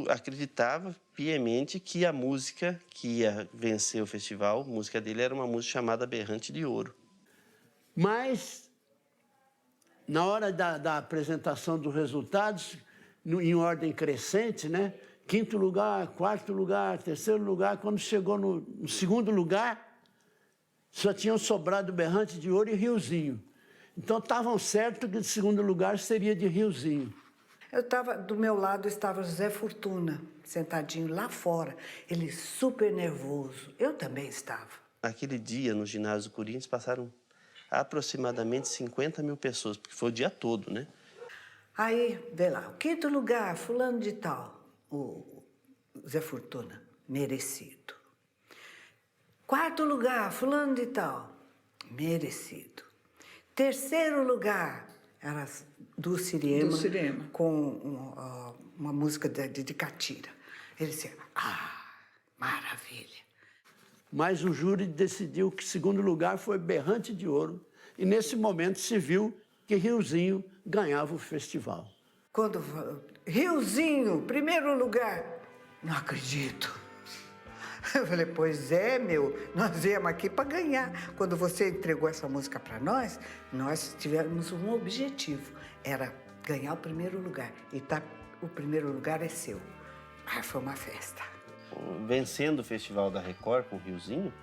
acreditava piamente que a música que ia vencer o festival, a música dele era uma música chamada Berrante de Ouro. Mas, na hora da apresentação dos resultados, em ordem crescente, né? 5º lugar, 4º lugar, 3º lugar, quando chegou no 2º lugar, só tinham sobrado Berrante de Ouro e Riozinho. Então, estavam certos que o 2º lugar seria de Riozinho. Do meu lado estava José Fortuna, sentadinho lá fora, ele super nervoso. Eu também estava. Aquele dia, no ginásio do Corinthians, passaram aproximadamente 50 mil pessoas, porque foi o dia todo, né? Aí, vê lá, o 5º lugar, fulano de tal, o Zé Fortuna, merecido. 4º lugar, fulano de tal, merecido. 3º lugar, era Dulce Irema, com uma música de Catira. Ele disse, maravilha. Mas o júri decidiu que 2º lugar foi Berrante de Ouro. E nesse momento se viu que Riozinho ganhava o festival. Quando Riozinho, 1º lugar, não acredito. Eu falei, pois é, nós viemos aqui para ganhar. Quando você entregou essa música para nós tivemos um objetivo, era ganhar o 1º lugar. E o 1º lugar é seu. Foi uma festa. Vencendo o Festival da Record com o Riozinho,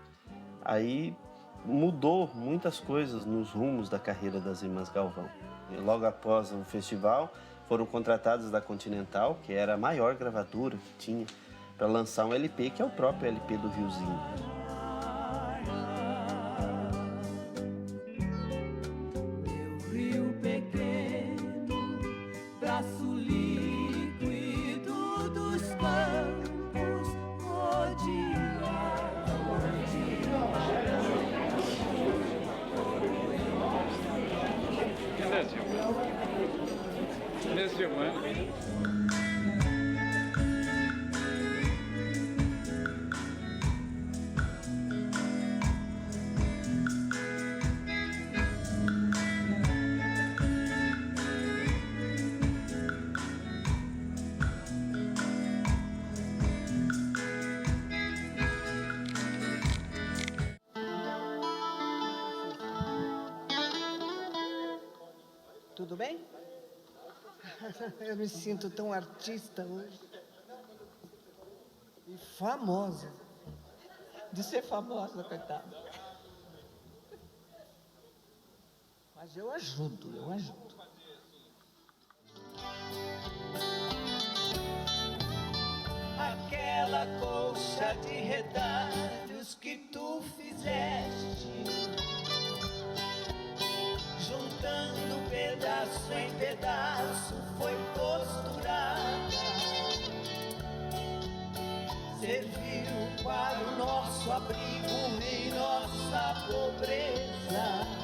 aí mudou muitas coisas nos rumos da carreira das Irmãs Galvão. E logo após o festival, foram contratadas da Continental, que era a maior gravadora que tinha, para lançar um LP, que é o próprio LP do Riozinho. Meu rio pequeno, braço líquido dos campos, Tudo bem? Eu me sinto tão artista hoje. E famosa. De ser famosa, coitada. Mas eu ajudo. aquela colcha de retalhos que tu fizeste, juntando pedaço em pedaço, foi costurada, serviu para o nosso abrigo em nossa pobreza.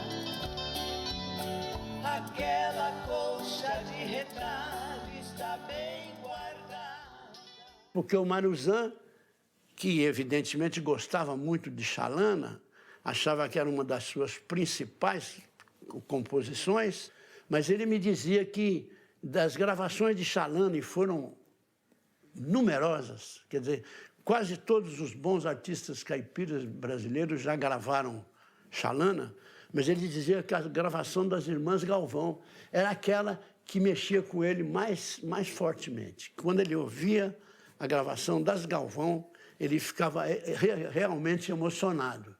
Aquela colcha de retalho está bem guardada. Porque o Maruzan, que evidentemente gostava muito de Xalana, achava que era uma das suas principais composições, mas ele me dizia que das gravações de Xalana, e foram numerosas, quer dizer, quase todos os bons artistas caipiras brasileiros já gravaram Xalana, mas ele dizia que a gravação das Irmãs Galvão era aquela que mexia com ele mais fortemente. Quando ele ouvia a gravação das Galvão, ele ficava realmente emocionado.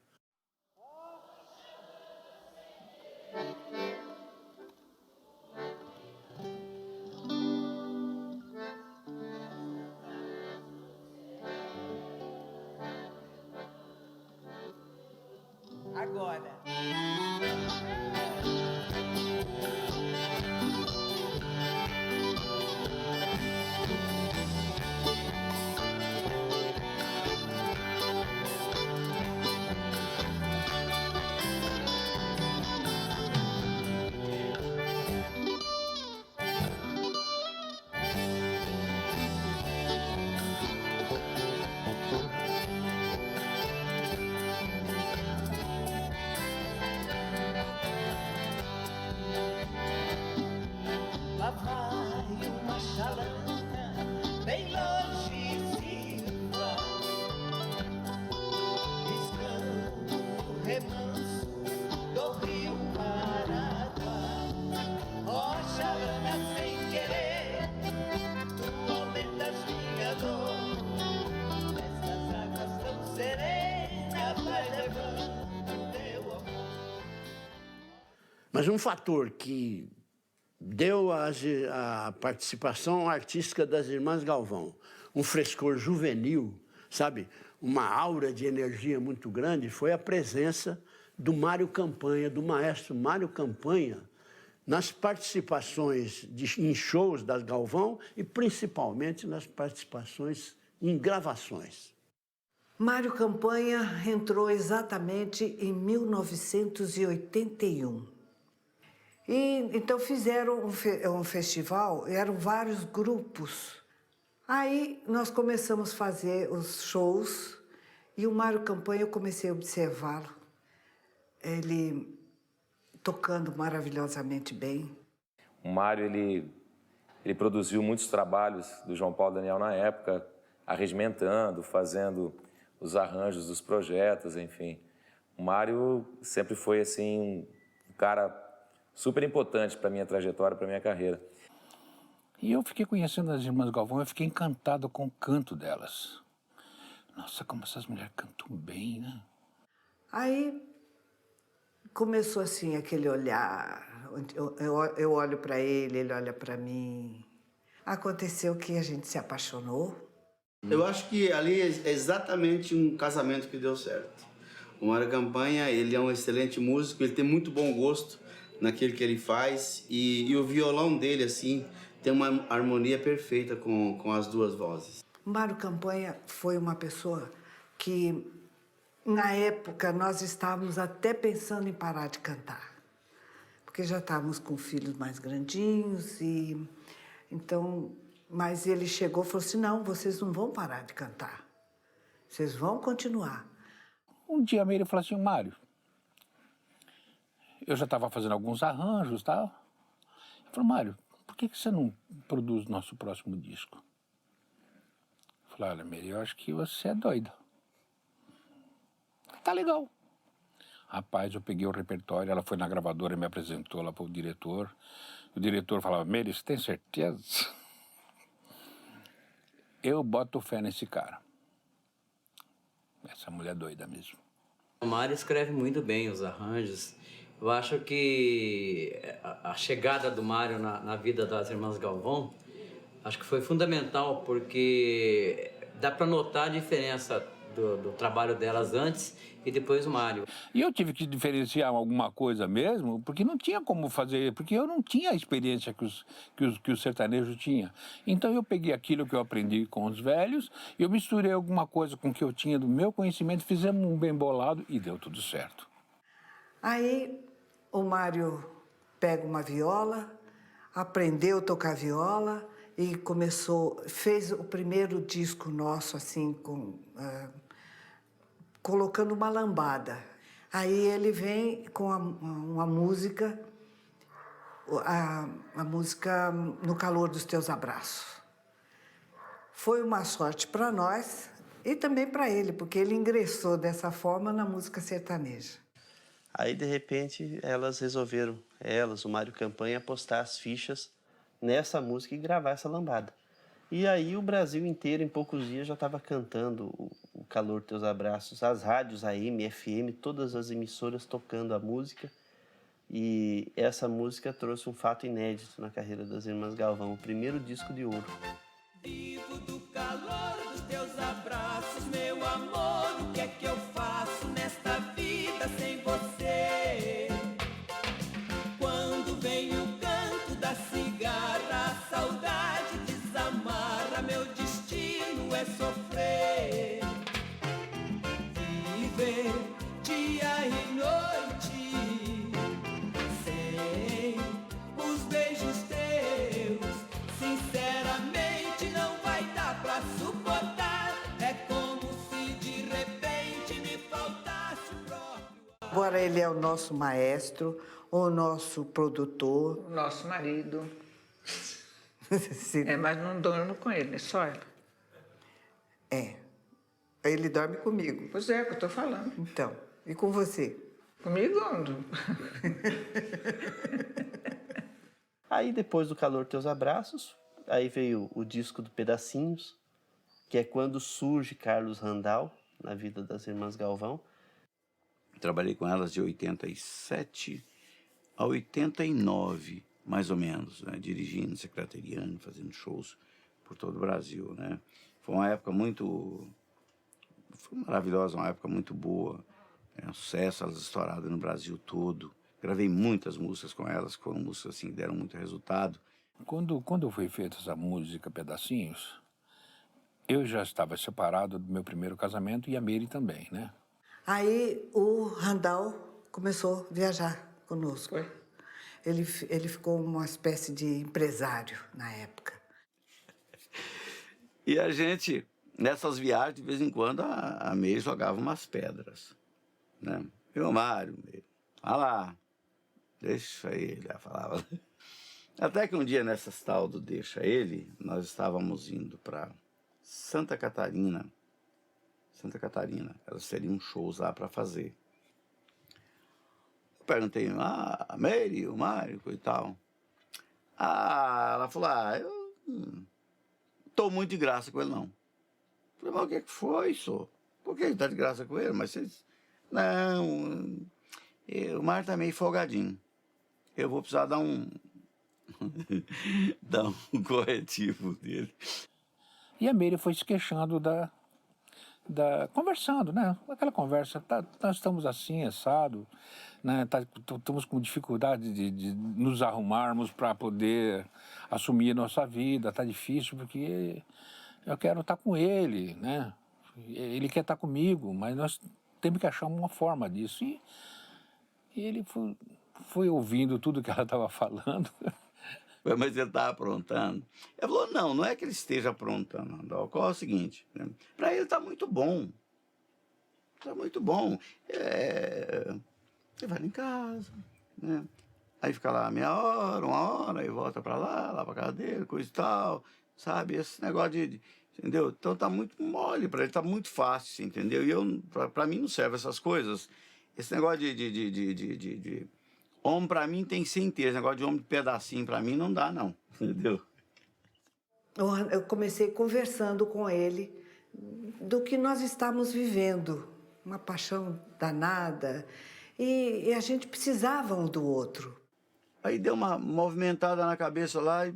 Agora. Lá vai uma xalana, bem longe silva, riscando o remanso do rio Paraguai. Ó xalana, sem querer, tu aumentas minha dor. Nessas águas tão serenas, vai levando teu amor. Mas um fator que deu a participação artística das Irmãs Galvão um frescor juvenil, sabe? Uma aura de energia muito grande, foi a presença do Mário Campanha, do maestro Mário Campanha, nas participações em shows das Galvão e principalmente nas participações em gravações. Mário Campanha entrou exatamente em 1981. E então fizeram um festival, eram vários grupos. Aí nós começamos a fazer os shows e o Mário Campanha, eu comecei a observá-lo. Ele tocando maravilhosamente bem. O Mário, ele produziu muitos trabalhos do João Paulo Daniel na época, arregimentando, fazendo os arranjos dos projetos, enfim. O Mário sempre foi, assim, um cara super importante para a minha trajetória, para a minha carreira. E eu fiquei conhecendo as Irmãs Galvão, eu fiquei encantado com o canto delas. Nossa, como essas mulheres cantam bem, né? Aí começou assim aquele olhar, eu olho para ele olha para mim. Aconteceu que a gente se apaixonou. Eu acho que ali é exatamente um casamento que deu certo. O Mário Campanha, ele é um excelente músico, ele tem muito bom gosto naquilo que ele faz e o violão dele, assim, tem uma harmonia perfeita com as duas vozes. Mário Campanha foi uma pessoa que, na época, nós estávamos até pensando em parar de cantar, porque já estávamos com filhos mais grandinhos e então, mas ele chegou e falou assim, não, vocês não vão parar de cantar, vocês vão continuar. Um dia ele falou assim, Mário, eu já estava fazendo alguns arranjos e tal. Eu falei, Mário, por que você não produz nosso próximo disco? Eu falei, olha, Meire, eu acho que você é doida. Tá legal. Rapaz, eu peguei o repertório, ela foi na gravadora e me apresentou lá para o diretor. O diretor falava, Meire, você tem certeza? Eu boto fé nesse cara. Essa mulher é doida mesmo. O Mário escreve muito bem os arranjos. Eu acho que a chegada do Mário na vida das Irmãs Galvão, acho que foi fundamental, porque dá para notar a diferença do trabalho delas antes e depois o Mário. E eu tive que diferenciar alguma coisa mesmo, porque não tinha como fazer, porque eu não tinha a experiência que o sertanejo tinha. Então eu peguei aquilo que eu aprendi com os velhos, eu misturei alguma coisa com o que eu tinha do meu conhecimento, fizemos um bem bolado e deu tudo certo. Aí o Mário pega uma viola, aprendeu a tocar viola e fez o primeiro disco nosso, assim, colocando uma lambada. Aí ele vem com uma música, a música No Calor dos Teus Abraços. Foi uma sorte para nós e também para ele, porque ele ingressou dessa forma na música sertaneja. Aí, de repente, elas resolveram, o Mário Campanha, apostar as fichas nessa música e gravar essa lambada. E aí o Brasil inteiro, em poucos dias, já estava cantando O Calor dos Teus Abraços. As rádios AM, FM, todas as emissoras tocando a música. E essa música trouxe um fato inédito na carreira das Irmãs Galvão, o primeiro disco de ouro. Vivo do calor dos teus abraços, meu amor, o que é que eu faço nesta vida sem você? Quando vem o canto da cigarra, a saudade desamarra, meu destino é sofrer. Viver dia e noite sem os beijos teus, sinceramente não vai dar pra suportar. É como se de repente me faltasse o próprio. Agora ele é o nosso maestro, o nosso produtor. O nosso marido. Mas não dormo com ele, só ela. Ele dorme comigo. Pois é, que eu tô falando. Então, e com você? Comigo ando. Aí, depois do Calor dos Teus Abraços, aí veio o disco do Pedacinhos, que é quando surge Carlos Randal na vida das Irmãs Galvão. Trabalhei com elas de 87 a 89, mais ou menos, né? Dirigindo, secretariando, fazendo shows por todo o Brasil, né? Foi uma época foi maravilhosa, uma época muito boa. Um sucesso, elas estouradas no Brasil todo. Gravei muitas músicas com elas, foram músicas assim, que deram muito resultado. Quando foi feita essa música Pedacinhos, eu já estava separado do meu primeiro casamento e a Meire também, né? Aí o Randal começou a viajar conosco. Ele ficou uma espécie de empresário na época. E a gente, nessas viagens, de vez em quando, a Meire jogava umas pedras, né? Mário, vai lá, deixa ele, ela falava. Até que um dia, nessas tal do deixa ele, nós estávamos indo para Santa Catarina. Elas teriam shows lá para fazer. Eu perguntei, a Meire, o Mário, e tal. Ela falou, eu não estou muito de graça com ele, não. Eu falei, mas o que foi, senhor? Por que ele está de graça com ele? Mas vocês... Não, o Mário está meio folgadinho. Eu vou precisar dar um corretivo dele. E a Meire foi se queixando conversando, né? Aquela conversa, nós estamos assim, assado, né? Estamos com dificuldade de nos arrumarmos para poder assumir a nossa vida, está difícil porque eu quero estar com ele, né? Ele quer estar comigo, mas nós temos que achar uma forma disso. E ele foi ouvindo tudo que ela estava falando. Mas ele está aprontando. Ele falou, não é que ele esteja aprontando, Randal. Qual é o seguinte, né? Para ele está muito bom. Está muito bom. Você vai lá em casa, né? Aí fica lá meia hora, uma hora, aí volta para lá para casa dele, coisa e tal, sabe? Esse negócio entendeu? Então tá muito mole para ele, tá muito fácil, entendeu? E para mim não serve essas coisas. Esse negócio de homem, para mim, tem que ser inteiro. Esse negócio de homem de pedacinho, para mim, não dá, não. Entendeu? Eu comecei conversando com ele do que nós estávamos vivendo. Uma paixão danada. E a gente precisava um do outro. Aí deu uma movimentada na cabeça lá e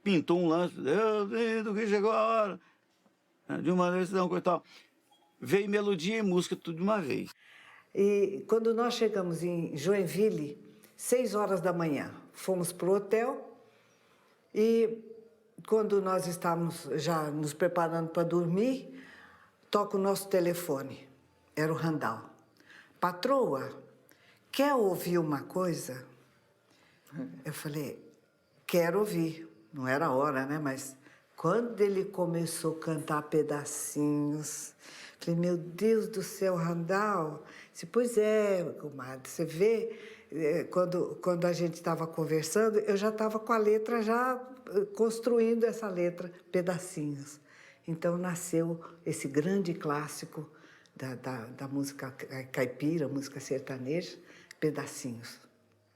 pintou um lance. Eu sinto que chegou a hora. De uma vez, não, coitado. Veio melodia e música tudo de uma vez. E quando nós chegamos em Joinville, 6 horas da manhã, fomos para o hotel e quando nós estávamos já nos preparando para dormir, toca o nosso telefone. Era o Randal. Patroa, quer ouvir uma coisa? Eu falei, quero ouvir. Não era a hora, né? Mas quando ele começou a cantar pedacinhos, falei, meu Deus do céu, Randall. Pois é, comadre, você vê, quando a gente estava conversando, eu já estava com a letra, já construindo essa letra, pedacinhos. Então nasceu esse grande clássico da música caipira, música sertaneja, Pedacinhos,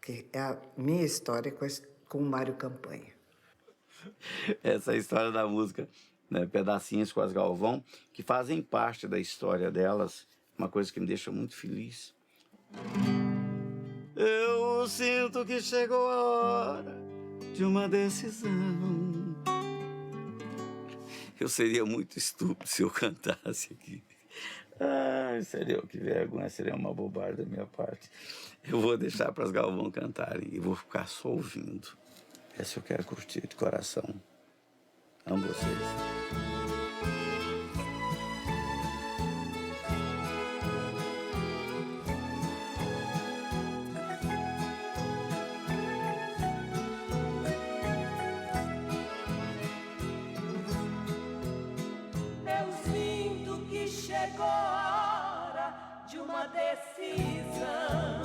que é a minha história com o Mário Campanha. Essa é a história da música, né? Pedacinhos com as Galvão, que fazem parte da história delas, uma coisa que me deixa muito feliz. Eu sinto que chegou a hora de uma decisão. Eu seria muito estúpido se eu cantasse aqui. Ai, seria, que vergonha, seria uma bobagem da minha parte. Eu vou deixar para as Galvão cantarem e vou ficar só ouvindo. Essa eu quero curtir de coração. Amo vocês. Eu sinto que chegou a hora de uma decisão.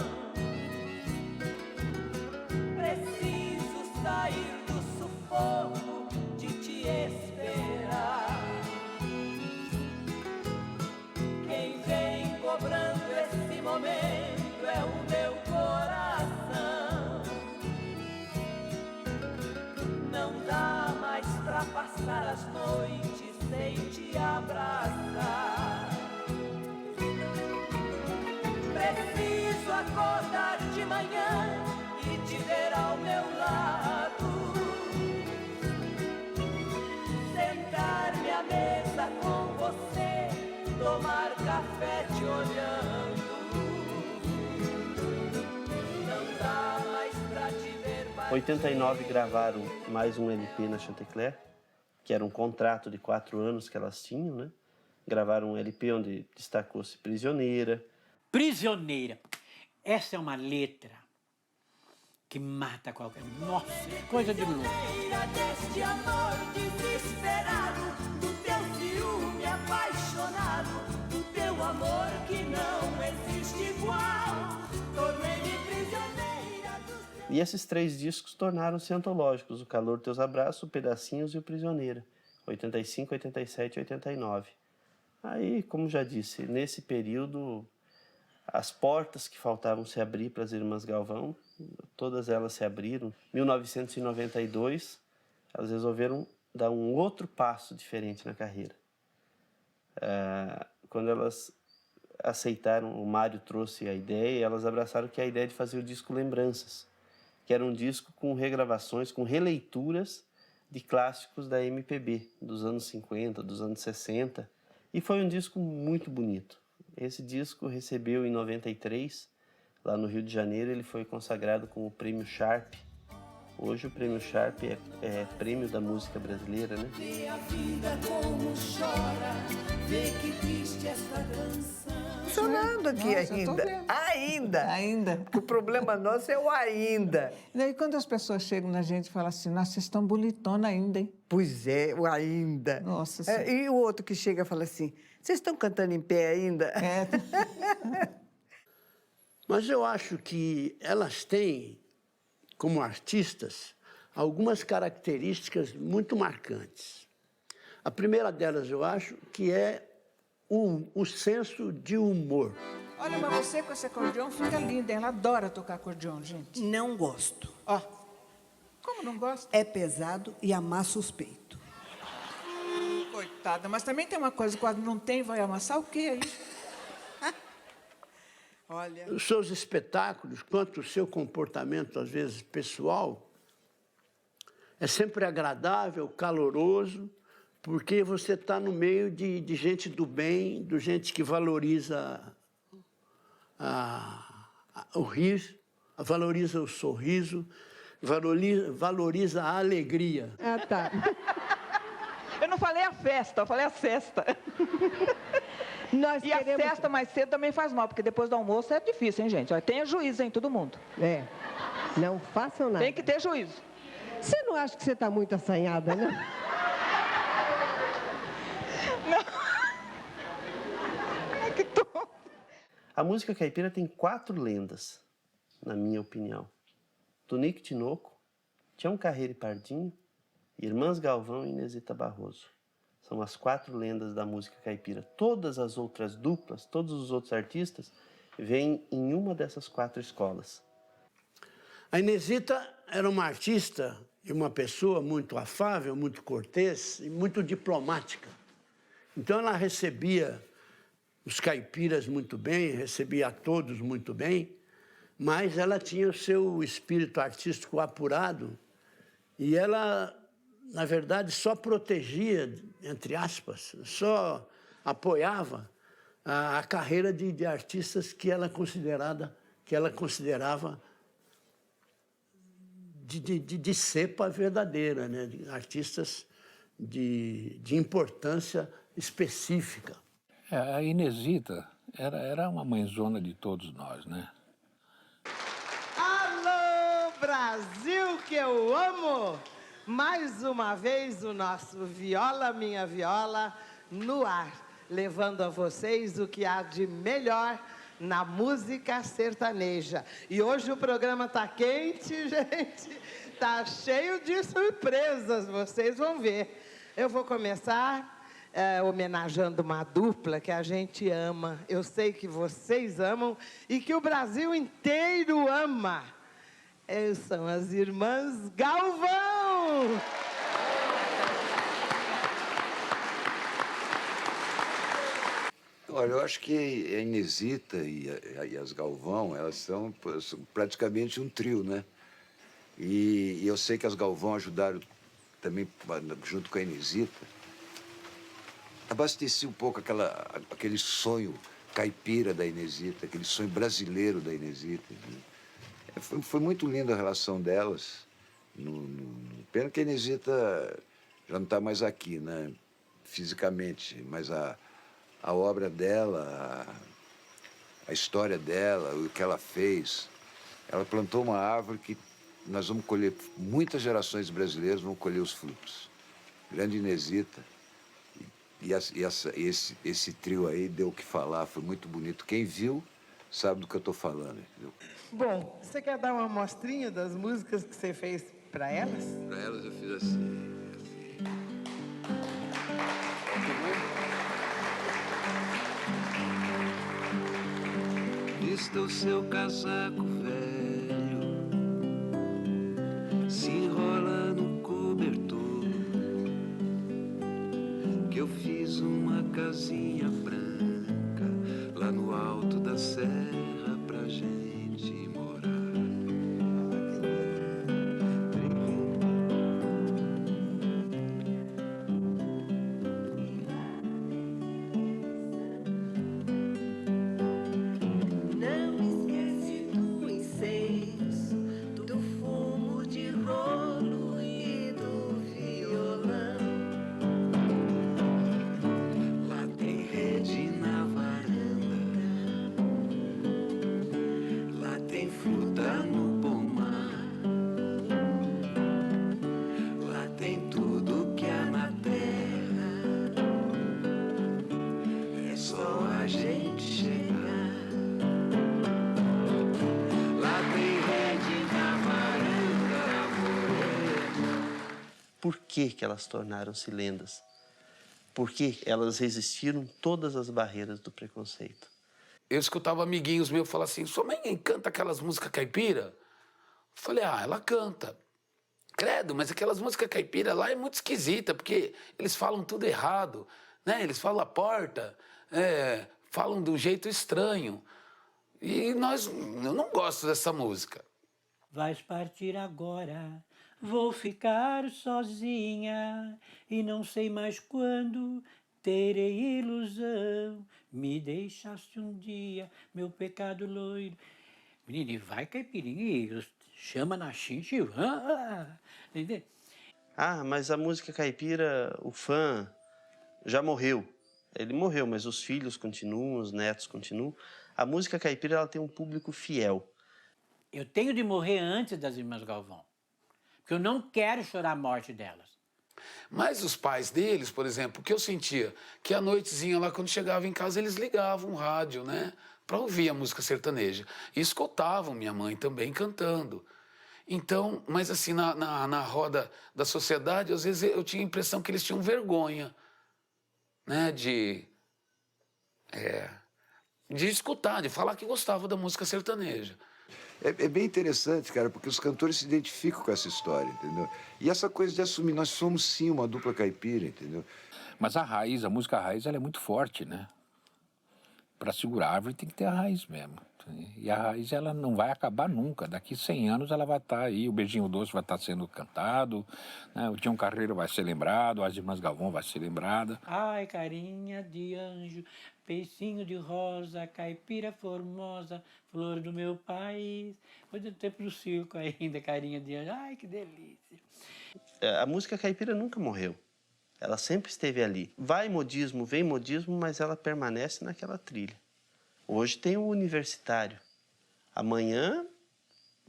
Preciso sair do sufoco de te esperar. Quem vem cobrando esse momento é o meu coração. Não dá mais pra passar as noites sem te abraçar. Preciso acordar de manhã e te ver ao meu lado. Sentar-me à mesa com você, tomar café te olhando. Não dá mais pra te ver. Em 89 gravaram mais um LP na Chantecler, que era um contrato de 4 anos que elas tinham, né? Gravaram um LP onde destacou-se Prisioneira. Prisioneira. Essa é uma letra que mata qualquer... Nossa, coisa de louco. Deste amor desesperado, do teu ciúme apaixonado, do teu amor que não existe igual. Tornei-me prisioneira do... E esses 3 discos tornaram-se antológicos: O Calor dos Teus Abraços, Pedacinhos e O Prisioneira, 85, 87 e 89. Aí, como já disse, nesse período, as portas que faltavam se abrir para as Irmãs Galvão, todas elas se abriram. Em 1992, elas resolveram dar um outro passo diferente na carreira. Quando elas aceitaram, o Mário trouxe a ideia, elas abraçaram que é a ideia de fazer o disco Lembranças, que era um disco com regravações, com releituras de clássicos da MPB, dos anos 50, dos anos 60, e foi um disco muito bonito. Esse disco recebeu em 93, lá no Rio de Janeiro, ele foi consagrado com o Prêmio Sharp. Hoje o Prêmio Sharp é prêmio da música brasileira, né? Vê a vida como chora, vê que triste esta canção. Funcionando aqui ainda. Porque o problema nosso é o ainda. E aí, quando as pessoas chegam na gente e falam assim, nossa, vocês estão bonitona ainda, hein? Pois é, o ainda. Nossa E o outro que chega e fala assim, vocês estão cantando em pé ainda? É. Mas eu acho que elas têm, como artistas, algumas características muito marcantes. A primeira delas, eu acho, que é o senso de humor. Olha, mas você com esse acordeão fica linda, ela adora tocar acordeão, gente. Não gosto. Ó, como não gosta? É pesado e amassa os peitos. Coitada, mas também tem uma coisa, quando não tem, vai amassar o quê aí? Olha... Os seus espetáculos, quanto o seu comportamento, às vezes, pessoal, é sempre agradável, caloroso, porque você está no meio de gente do bem, de gente que valoriza o riso, valoriza o sorriso, valoriza a alegria. Ah, tá. Eu não falei a festa, eu falei a cesta. Nós e queremos... a cesta mais cedo também faz mal, porque depois do almoço é difícil, hein, gente? Olha, tenha juízo, hein, todo mundo. É, não façam nada. Tem que ter juízo. Você não acha que você está muito assanhada, não? A música caipira tem 4 lendas, na minha opinião. Tonico Tinoco, Tião Carreiro e Pardinho, Irmãs Galvão e Inesita Barroso. São as 4 lendas da música caipira. Todas as outras duplas, todos os outros artistas, vêm em uma dessas 4 escolas. A Inesita era uma artista e uma pessoa muito afável, muito cortês e muito diplomática. Então ela recebia os caipiras muito bem, recebia a todos muito bem, mas ela tinha o seu espírito artístico apurado e ela, na verdade, só protegia, entre aspas, só apoiava a carreira de artistas que ela considerava de cepa verdadeira, né? De artistas de importância específica. A Inesita era uma mãezona de todos nós, né? Alô, Brasil, que eu amo! Mais uma vez o nosso Viola Minha Viola no ar, levando a vocês o que há de melhor na música sertaneja. E hoje o programa tá quente, gente. Tá cheio de surpresas, vocês vão ver. Eu vou começar homenageando uma dupla que a gente ama. Eu sei que vocês amam e que o Brasil inteiro ama. São as Irmãs Galvão! Olha, eu acho que a Inesita e as Galvão, elas são praticamente um trio, né? E eu sei que as Galvão ajudaram também, junto com a Inesita, abastecer um pouco aquele sonho caipira da Inesita, aquele sonho brasileiro da Inesita. Né? Foi muito linda a relação delas. Pena que a Inesita já não está mais aqui, né? Fisicamente, mas a obra dela, a história dela, o que ela fez, ela plantou uma árvore que nós vamos colher, muitas gerações brasileiras vão colher os frutos. Grande Inesita. E esse trio aí deu o que falar, foi muito bonito. Quem viu sabe do que eu estou falando. Entendeu? Bom, você quer dar uma amostrinha das músicas que você fez para elas? Para elas eu fiz assim. Vista o seu casaco velho, se enrola no cobertor, que eu fiz uma casinha branca lá no alto da serra pra gente morar. Não esquece do incenso, do fumo de rolo e do violão. Lá tem rede na varanda, lá tem fruta no pomar, lá tem tudo que há na terra, é só a gente chegar. Lá tem rede na varanda, morena. Por que elas tornaram-se lendas? Porque elas resistiram todas as barreiras do preconceito. Eu escutava amiguinhos meus falar assim, sua mãe canta aquelas músicas caipira? Eu falei, ela canta. Credo, mas aquelas músicas caipira lá é muito esquisita, porque eles falam tudo errado, né? Eles falam a porta, falam de um jeito estranho. E eu não gosto dessa música. Vais partir agora, vou ficar sozinha e não sei mais quando terei ilusão. Me deixaste um dia, meu pecado loiro. Menino, vai caipirinha, chama na chincha e entendeu? Ah, mas a música caipira, o fã já morreu. Ele morreu, mas os filhos continuam, os netos continuam. A música caipira, ela tem um público fiel. Eu tenho de morrer antes das Irmãs Galvão, porque eu não quero chorar a morte delas. Mas os pais deles, por exemplo, o que eu sentia? Que à noitezinha lá, quando chegava em casa, eles ligavam o rádio, né? Para ouvir a música sertaneja. E escutavam minha mãe também cantando. Então, mas assim, na roda da sociedade, às vezes eu tinha a impressão que eles tinham vergonha, né? De escutar, de falar que gostava da música sertaneja. É bem interessante, cara, porque os cantores se identificam com essa história, entendeu? E essa coisa de assumir, nós somos sim uma dupla caipira, entendeu? Mas a raiz, a música raiz, ela é muito forte, né? Para segurar a árvore tem que ter a raiz mesmo. E a raiz, ela não vai acabar nunca. Daqui 100 anos ela vai estar aí, o Beijinho Doce vai estar sendo cantado, né? O Tião Carreiro vai ser lembrado, as Irmãs Galvão vai ser lembrada. Ai, carinha de anjo, peicinho de rosa, caipira formosa, flor do meu país. Foi do tempo do circo ainda, carinha de anjo. Ai, que delícia. A música caipira nunca morreu. Ela sempre esteve ali. Vai modismo, vem modismo, mas ela permanece naquela trilha. Hoje tem o universitário. Amanhã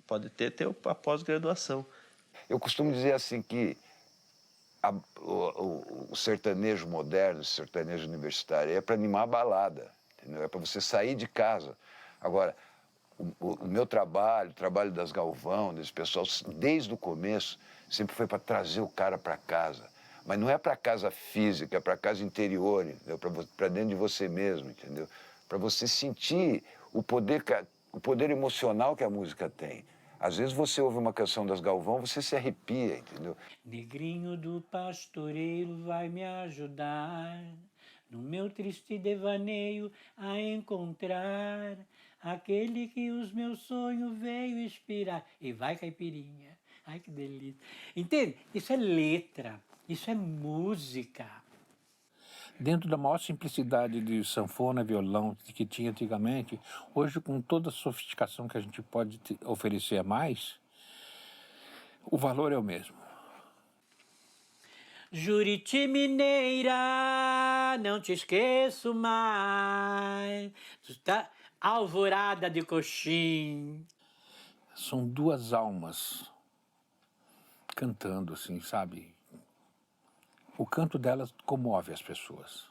pode ter a pós-graduação. Eu costumo dizer assim que o sertanejo moderno, o sertanejo universitário, é para animar a balada, entendeu? É para você sair de casa. Agora, o meu trabalho, o trabalho das Galvão, desse pessoal, desde o começo, sempre foi para trazer o cara para casa. Mas não é para casa física, é para casa interior, para dentro de você mesmo, entendeu? Para você sentir o poder emocional que a música tem. Às vezes você ouve uma canção das Galvão, você se arrepia, entendeu? Negrinho do pastoreiro vai me ajudar no meu triste devaneio a encontrar aquele que os meus sonhos veio inspirar. E vai, caipirinha. Ai, que delícia. Entende? Isso é letra, isso é música. Dentro da maior simplicidade de sanfona, violão que tinha antigamente, hoje com toda a sofisticação que a gente pode oferecer a mais, o valor é o mesmo. Juriti Mineira, não te esqueço mais. Tu tá alvorada de coxim. São duas almas cantando, assim, sabe? O canto delas comove as pessoas.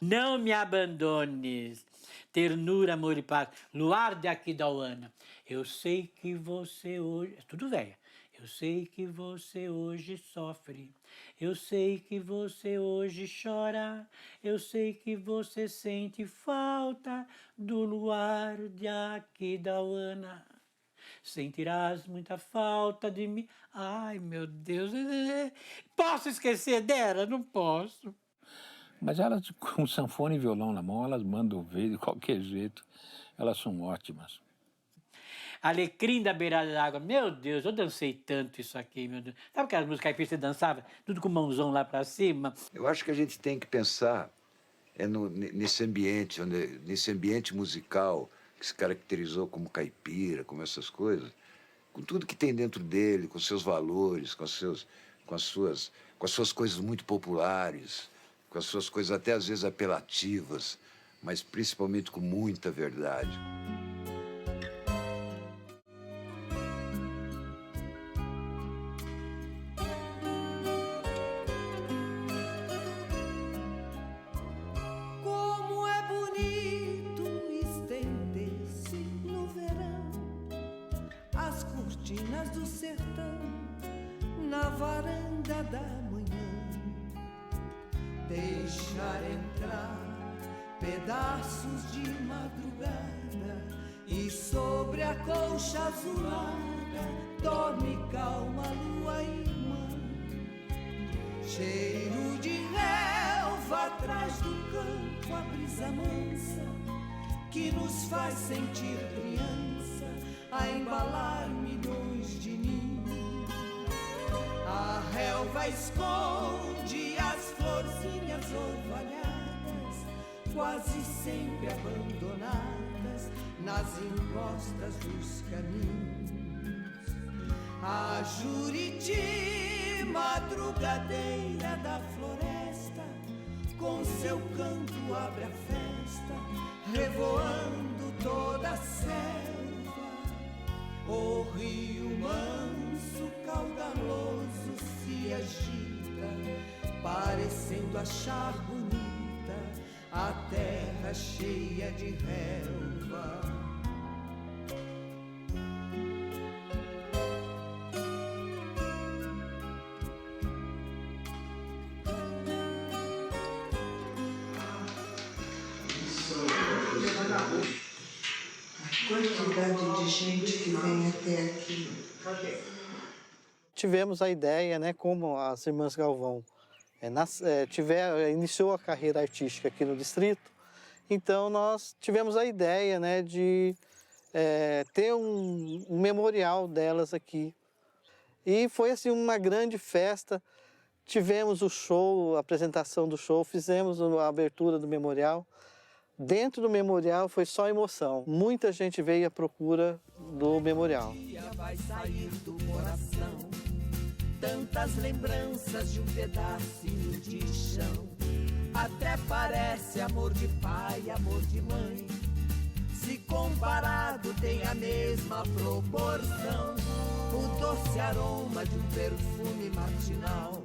Não me abandones, ternura, amor e paz, luar de Aquidauana. Eu sei que você hoje... É tudo velha. Eu sei que você hoje sofre. Eu sei que você hoje chora. Eu sei que você sente falta do luar de Aquidauana. Sentirás muita falta de mim. Ai, meu Deus. Posso esquecer dela? Não posso. Mas elas, com sanfona e violão na mão, elas mandam ver de qualquer jeito. Elas são ótimas. Alecrim da beirada da água. Meu Deus, eu dancei tanto isso aqui, meu Deus. Sabe aquelas músicas caipiras que você dançava? Tudo com mãozão lá pra cima. Eu acho que a gente tem que pensar nesse ambiente musical que se caracterizou como caipira, como essas coisas, com tudo que tem dentro dele, com seus valores, com as suas coisas muito populares, com as suas coisas até às vezes apelativas, mas principalmente com muita verdade. Do sertão, na varanda da manhã, deixar entrar pedaços de madrugada e sobre a colcha azulada dorme calma a lua irmã. Cheiro de relva atrás do campo, a brisa mansa que nos faz sentir criança a embalar milhões de ninhos. A relva esconde as florzinhas orvalhadas, quase sempre abandonadas nas encostas dos caminhos. A Juriti madrugadeira da floresta, com seu canto abre a festa, revoando toda a selva. O rio manso, caudaloso, se agita, parecendo achar bonita a terra cheia de relva. Quantidade de gente que vem até aqui. Tivemos a ideia, né, como as Irmãs Galvão iniciou a carreira artística aqui no distrito, então nós tivemos a ideia, né, de ter um memorial delas aqui. E foi assim uma grande festa. Tivemos o show, a apresentação do show, fizemos a abertura do memorial. Dentro do memorial foi só emoção. Muita gente veio à procura do memorial. Vai sair do coração tantas lembranças de um pedacinho de chão. Até parece amor de pai, amor de mãe. Se comparado tem a mesma proporção. O doce aroma de um perfume matinal,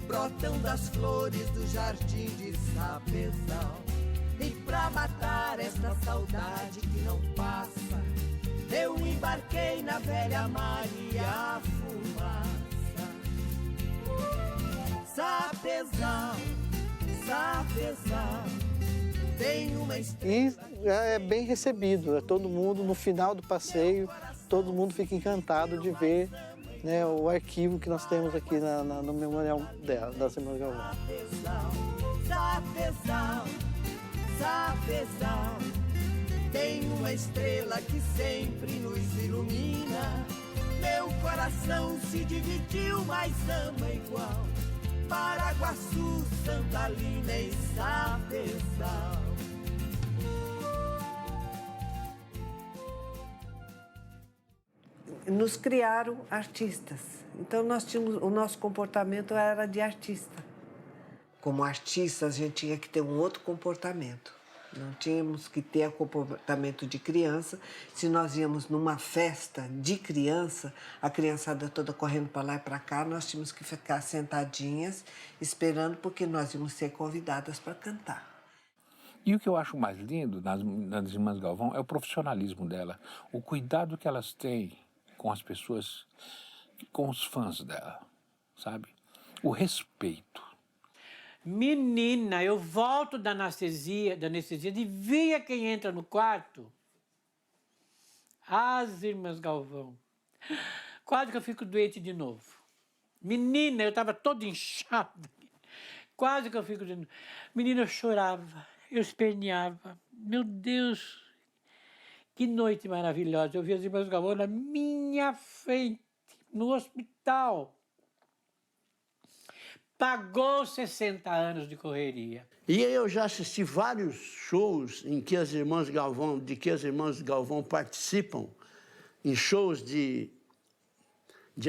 brotam das flores do jardim de Sapezal. E pra matar esta saudade que não passa, eu embarquei na velha Maria Fumaça. Sapezal, Sapezal, tem uma estrela. E é bem recebido, todo mundo no final do passeio, todo mundo fica encantado de ver, né, o arquivo que nós temos aqui no memorial das Irmãs Galvão. Sapezal, Sapezal, tem uma estrela que sempre nos ilumina. Meu coração se dividiu, mas ama igual. Paraguaçu, Santa Lina e Sapezal. Nos criaram artistas. Então o nosso comportamento era de artista. Como artistas, a gente tinha que ter um outro comportamento. Não tínhamos que ter o comportamento de criança. Se nós íamos numa festa de criança, a criançada toda correndo para lá e para cá, nós tínhamos que ficar sentadinhas, esperando, porque nós íamos ser convidadas para cantar. E o que eu acho mais lindo nas Irmãs Galvão é o profissionalismo dela, o cuidado que elas têm com as pessoas, com os fãs dela, sabe? O respeito. Menina, eu volto da anestesia, adivinha quem entra no quarto? As Irmãs Galvão. Quase que eu fico doente de novo. Menina, eu estava toda inchada. Quase que eu fico de novo. Menina, eu chorava, eu esperneava. Meu Deus, que noite maravilhosa. Eu vi as Irmãs Galvão na minha frente, no hospital. Pagou 60 anos de correria. E eu já assisti vários shows em que as Irmãs Galvão participam, em shows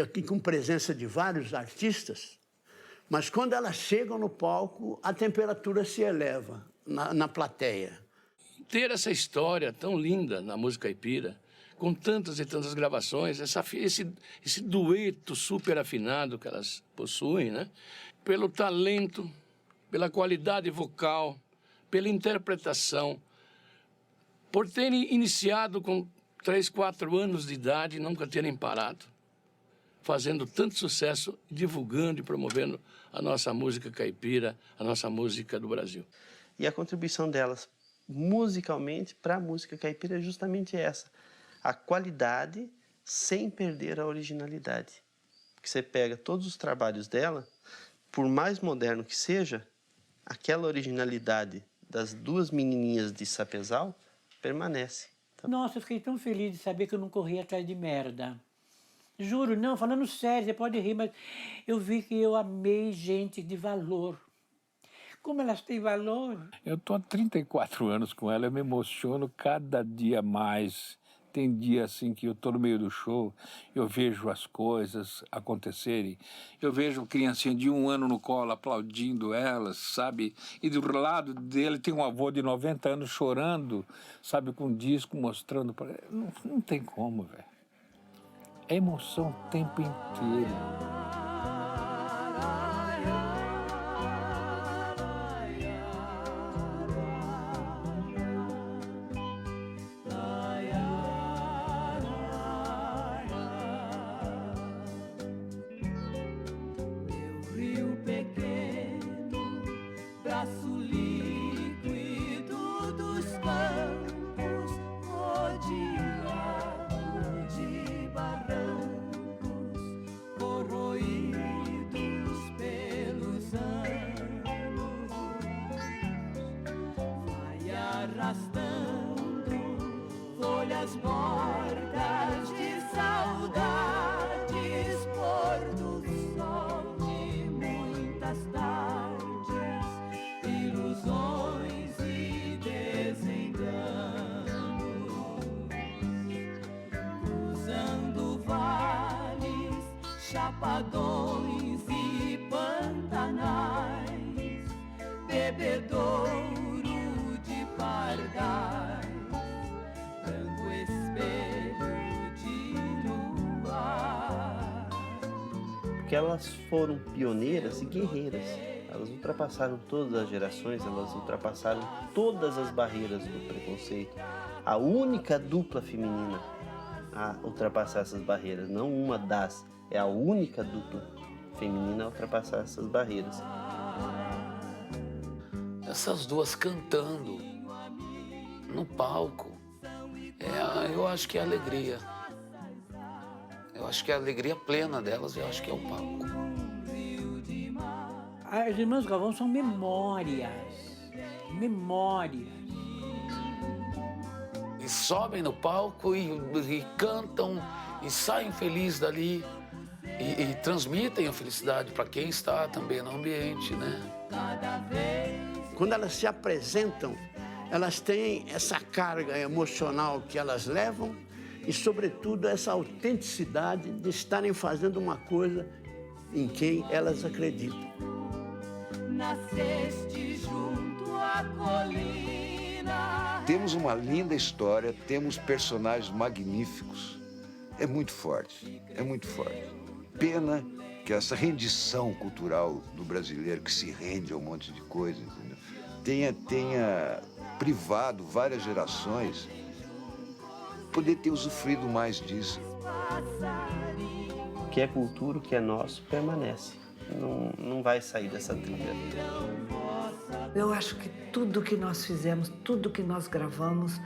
aqui com presença de vários artistas, mas quando elas chegam no palco, a temperatura se eleva na plateia. Ter essa história tão linda na música caipira, com tantas e tantas gravações, esse dueto super afinado que elas possuem, né? Pelo talento, pela qualidade vocal, pela interpretação, por terem iniciado com 3, 4 anos de idade e nunca terem parado, fazendo tanto sucesso, divulgando e promovendo a nossa música caipira, a nossa música do Brasil. E a contribuição delas musicalmente para a música caipira é justamente essa, a qualidade sem perder a originalidade. Porque você pega todos os trabalhos dela, por mais moderno que seja, aquela originalidade das 2 menininhas de Sapezal permanece. Então... Nossa, eu fiquei tão feliz de saber que eu não corri atrás de merda. Juro, não, falando sério, você pode rir, mas eu vi que eu amei gente de valor. Como elas têm valor. Eu estou há 34 anos com ela, eu me emociono cada dia mais. Tem dia assim que eu estou no meio do show, eu vejo as coisas acontecerem, eu vejo criancinha de 1 ano no colo aplaudindo elas, sabe? E do lado dele tem um avô de 90 anos chorando, sabe, com um disco mostrando para ele. Não tem como, velho. É emoção o tempo inteiro. Braço líquido dos campos, rodeado de barrancos, corroídos pelos anos, vai arrastando folhas mortas de saudades, pôr do sol de muitas tardes. Ilusões e desenganos, cruzando vales, chapadões e pantanais, bebedouro de pardais, branco espelho de luar. Porque elas foram pioneiras e guerreiras. Elas ultrapassaram todas as gerações, elas ultrapassaram todas as barreiras do preconceito. A única dupla feminina a ultrapassar essas barreiras, não uma das, é a única dupla feminina a ultrapassar essas barreiras. Essas duas cantando no palco, eu acho que é a alegria. Eu acho que é a alegria plena delas, eu acho que é o palco. As Irmãs Galvão são memórias. Memórias. E sobem no palco e cantam e saem felizes dali e transmitem a felicidade para quem está também no ambiente, né? Quando elas se apresentam, elas têm essa carga emocional que elas levam e, sobretudo, essa autenticidade de estarem fazendo uma coisa em quem elas acreditam. Nasceste junto à colina. Temos uma linda história, temos personagens magníficos. É muito forte, é muito forte. Pena que essa rendição cultural do brasileiro, que se rende a um monte de coisa, entendeu? tenha privado várias gerações poder ter usufruído mais disso. O que é cultura, o que é nosso, permanece. Não vai sair dessa trilha. Eu acho que tudo que nós fizemos, tudo que nós gravamos,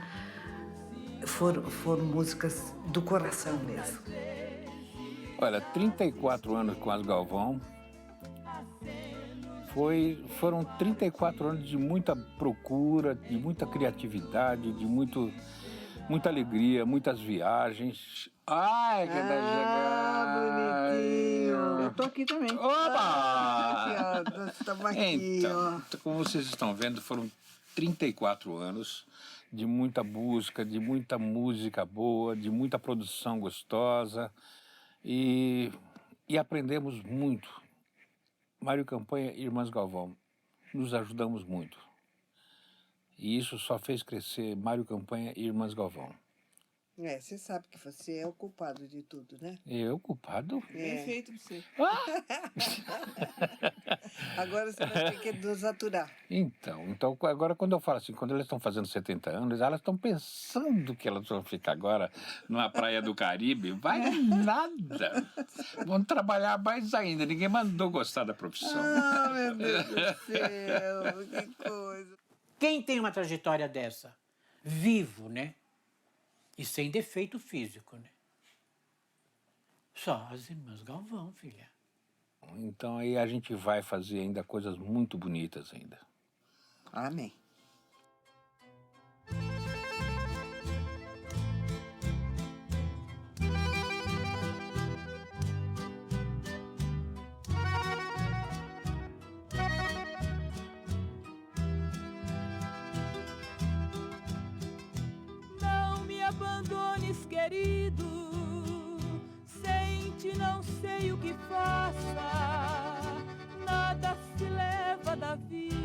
foram músicas do coração mesmo. Olha, 34 anos com as Galvão, foram 34 anos de muita procura, de muita criatividade, de muita alegria, muitas viagens. Ai, que bonitinho. Eu tô aqui também. Opa! Nós estamos aqui, então, como vocês estão vendo, foram 34 anos de muita busca, de muita música boa, de muita produção gostosa e aprendemos muito. Mário Campanha e Irmãs Galvão, nos ajudamos muito. E isso só fez crescer Mário Campanha e Irmãs Galvão. Você sabe que você é o culpado de tudo, né? Eu, culpado? Bem feito pra você. Agora você vai ter que nos aturar. Então, agora quando eu falo assim, quando elas estão fazendo 70 anos, elas estão pensando que elas vão ficar agora numa praia do Caribe. Vai nada. Vão trabalhar mais ainda. Ninguém mandou gostar da profissão. Ah, meu Deus do céu, que coisa. Quem tem uma trajetória dessa? Vivo, né? E sem defeito físico, né? Só as Irmãs Galvão, filha. Então aí a gente vai fazer ainda coisas muito bonitas ainda. Amém. Não me abandones, querido, sem ti não sei o que faça, nada se leva da vida,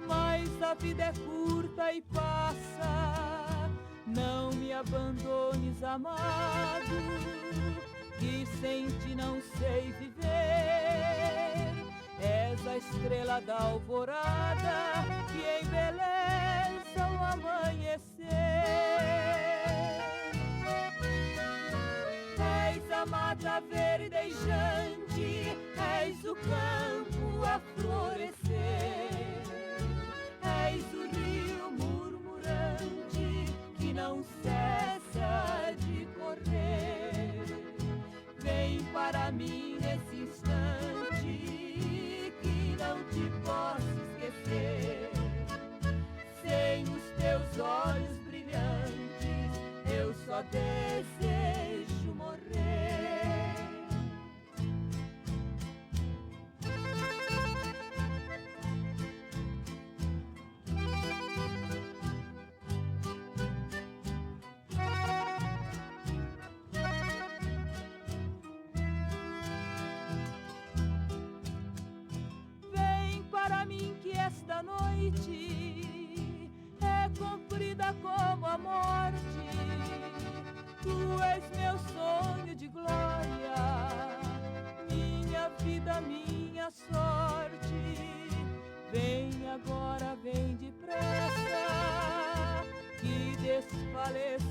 mas a vida é curta e passa. Não me abandones, amado, que sem ti não sei viver. És a estrela da alvorada que embeleza o amanhecer. És a mata verdejante, és o campo a florescer, és o rio murmurante que não cessa de correr. Vem para mim nesse instante que não te posso esquecer. Sem os teus olhos brilhantes eu só desejo morrer. Vem para mim que esta noite é comprida como a morte. Tu és meu sonho de glória, minha vida, minha sorte. Vem agora, vem depressa, que desfaleça